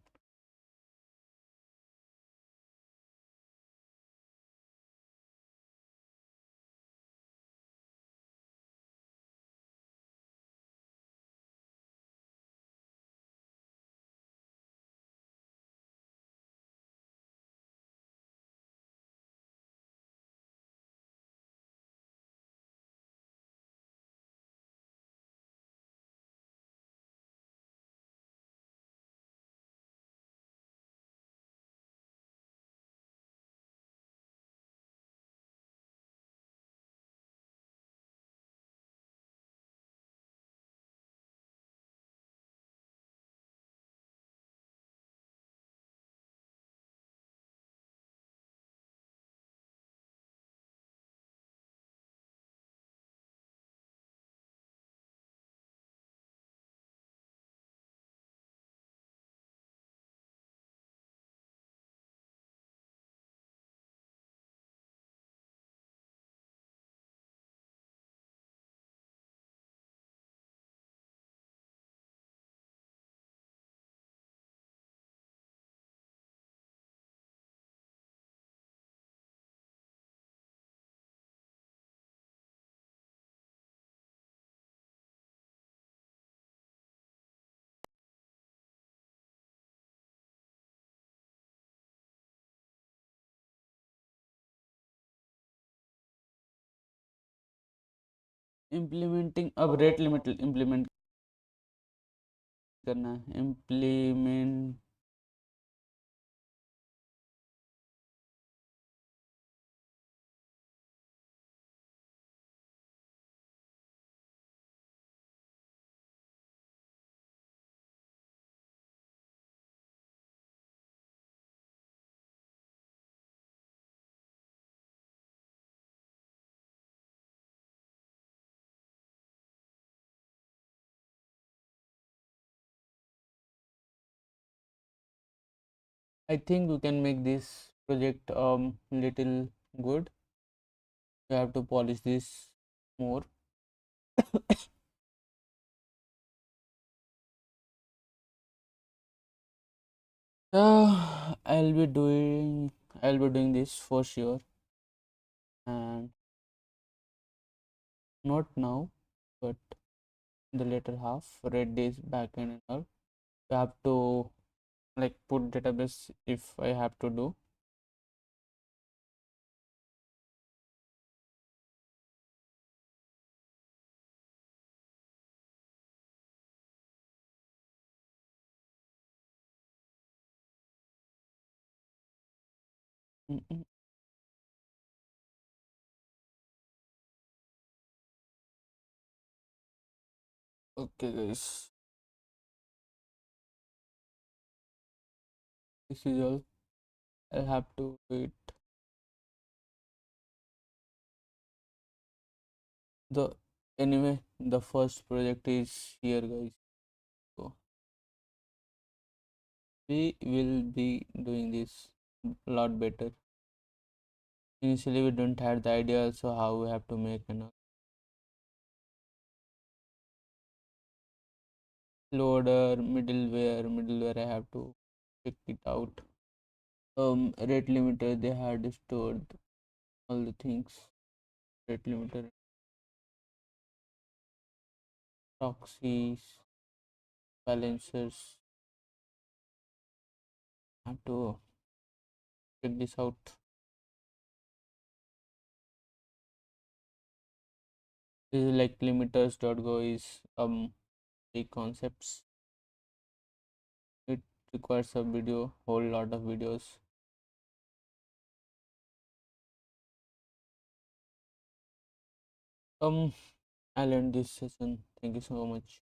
implementing अब rate limit implement करना है implement I think we can make this project little good. We have to polish this more. I'll be doing this for sure, and not now, but in the later half. Read this backend and all. We have to like put database if I have to do. Mm-mm. Okay, guys, this is all. I'll have to wait. The anyway, the first project is here, guys. So we will be doing this a lot better. Initially, we don't have the idea also how we have to make an loader, middleware. I have to check it out. Rate limiter. They had stored all the things. Rate limiter, proxies, balancers. I have to check this out. This is like limiters.go is big concepts. It requires a video, whole lot of videos. Um, I'll end this session. Thank you so much.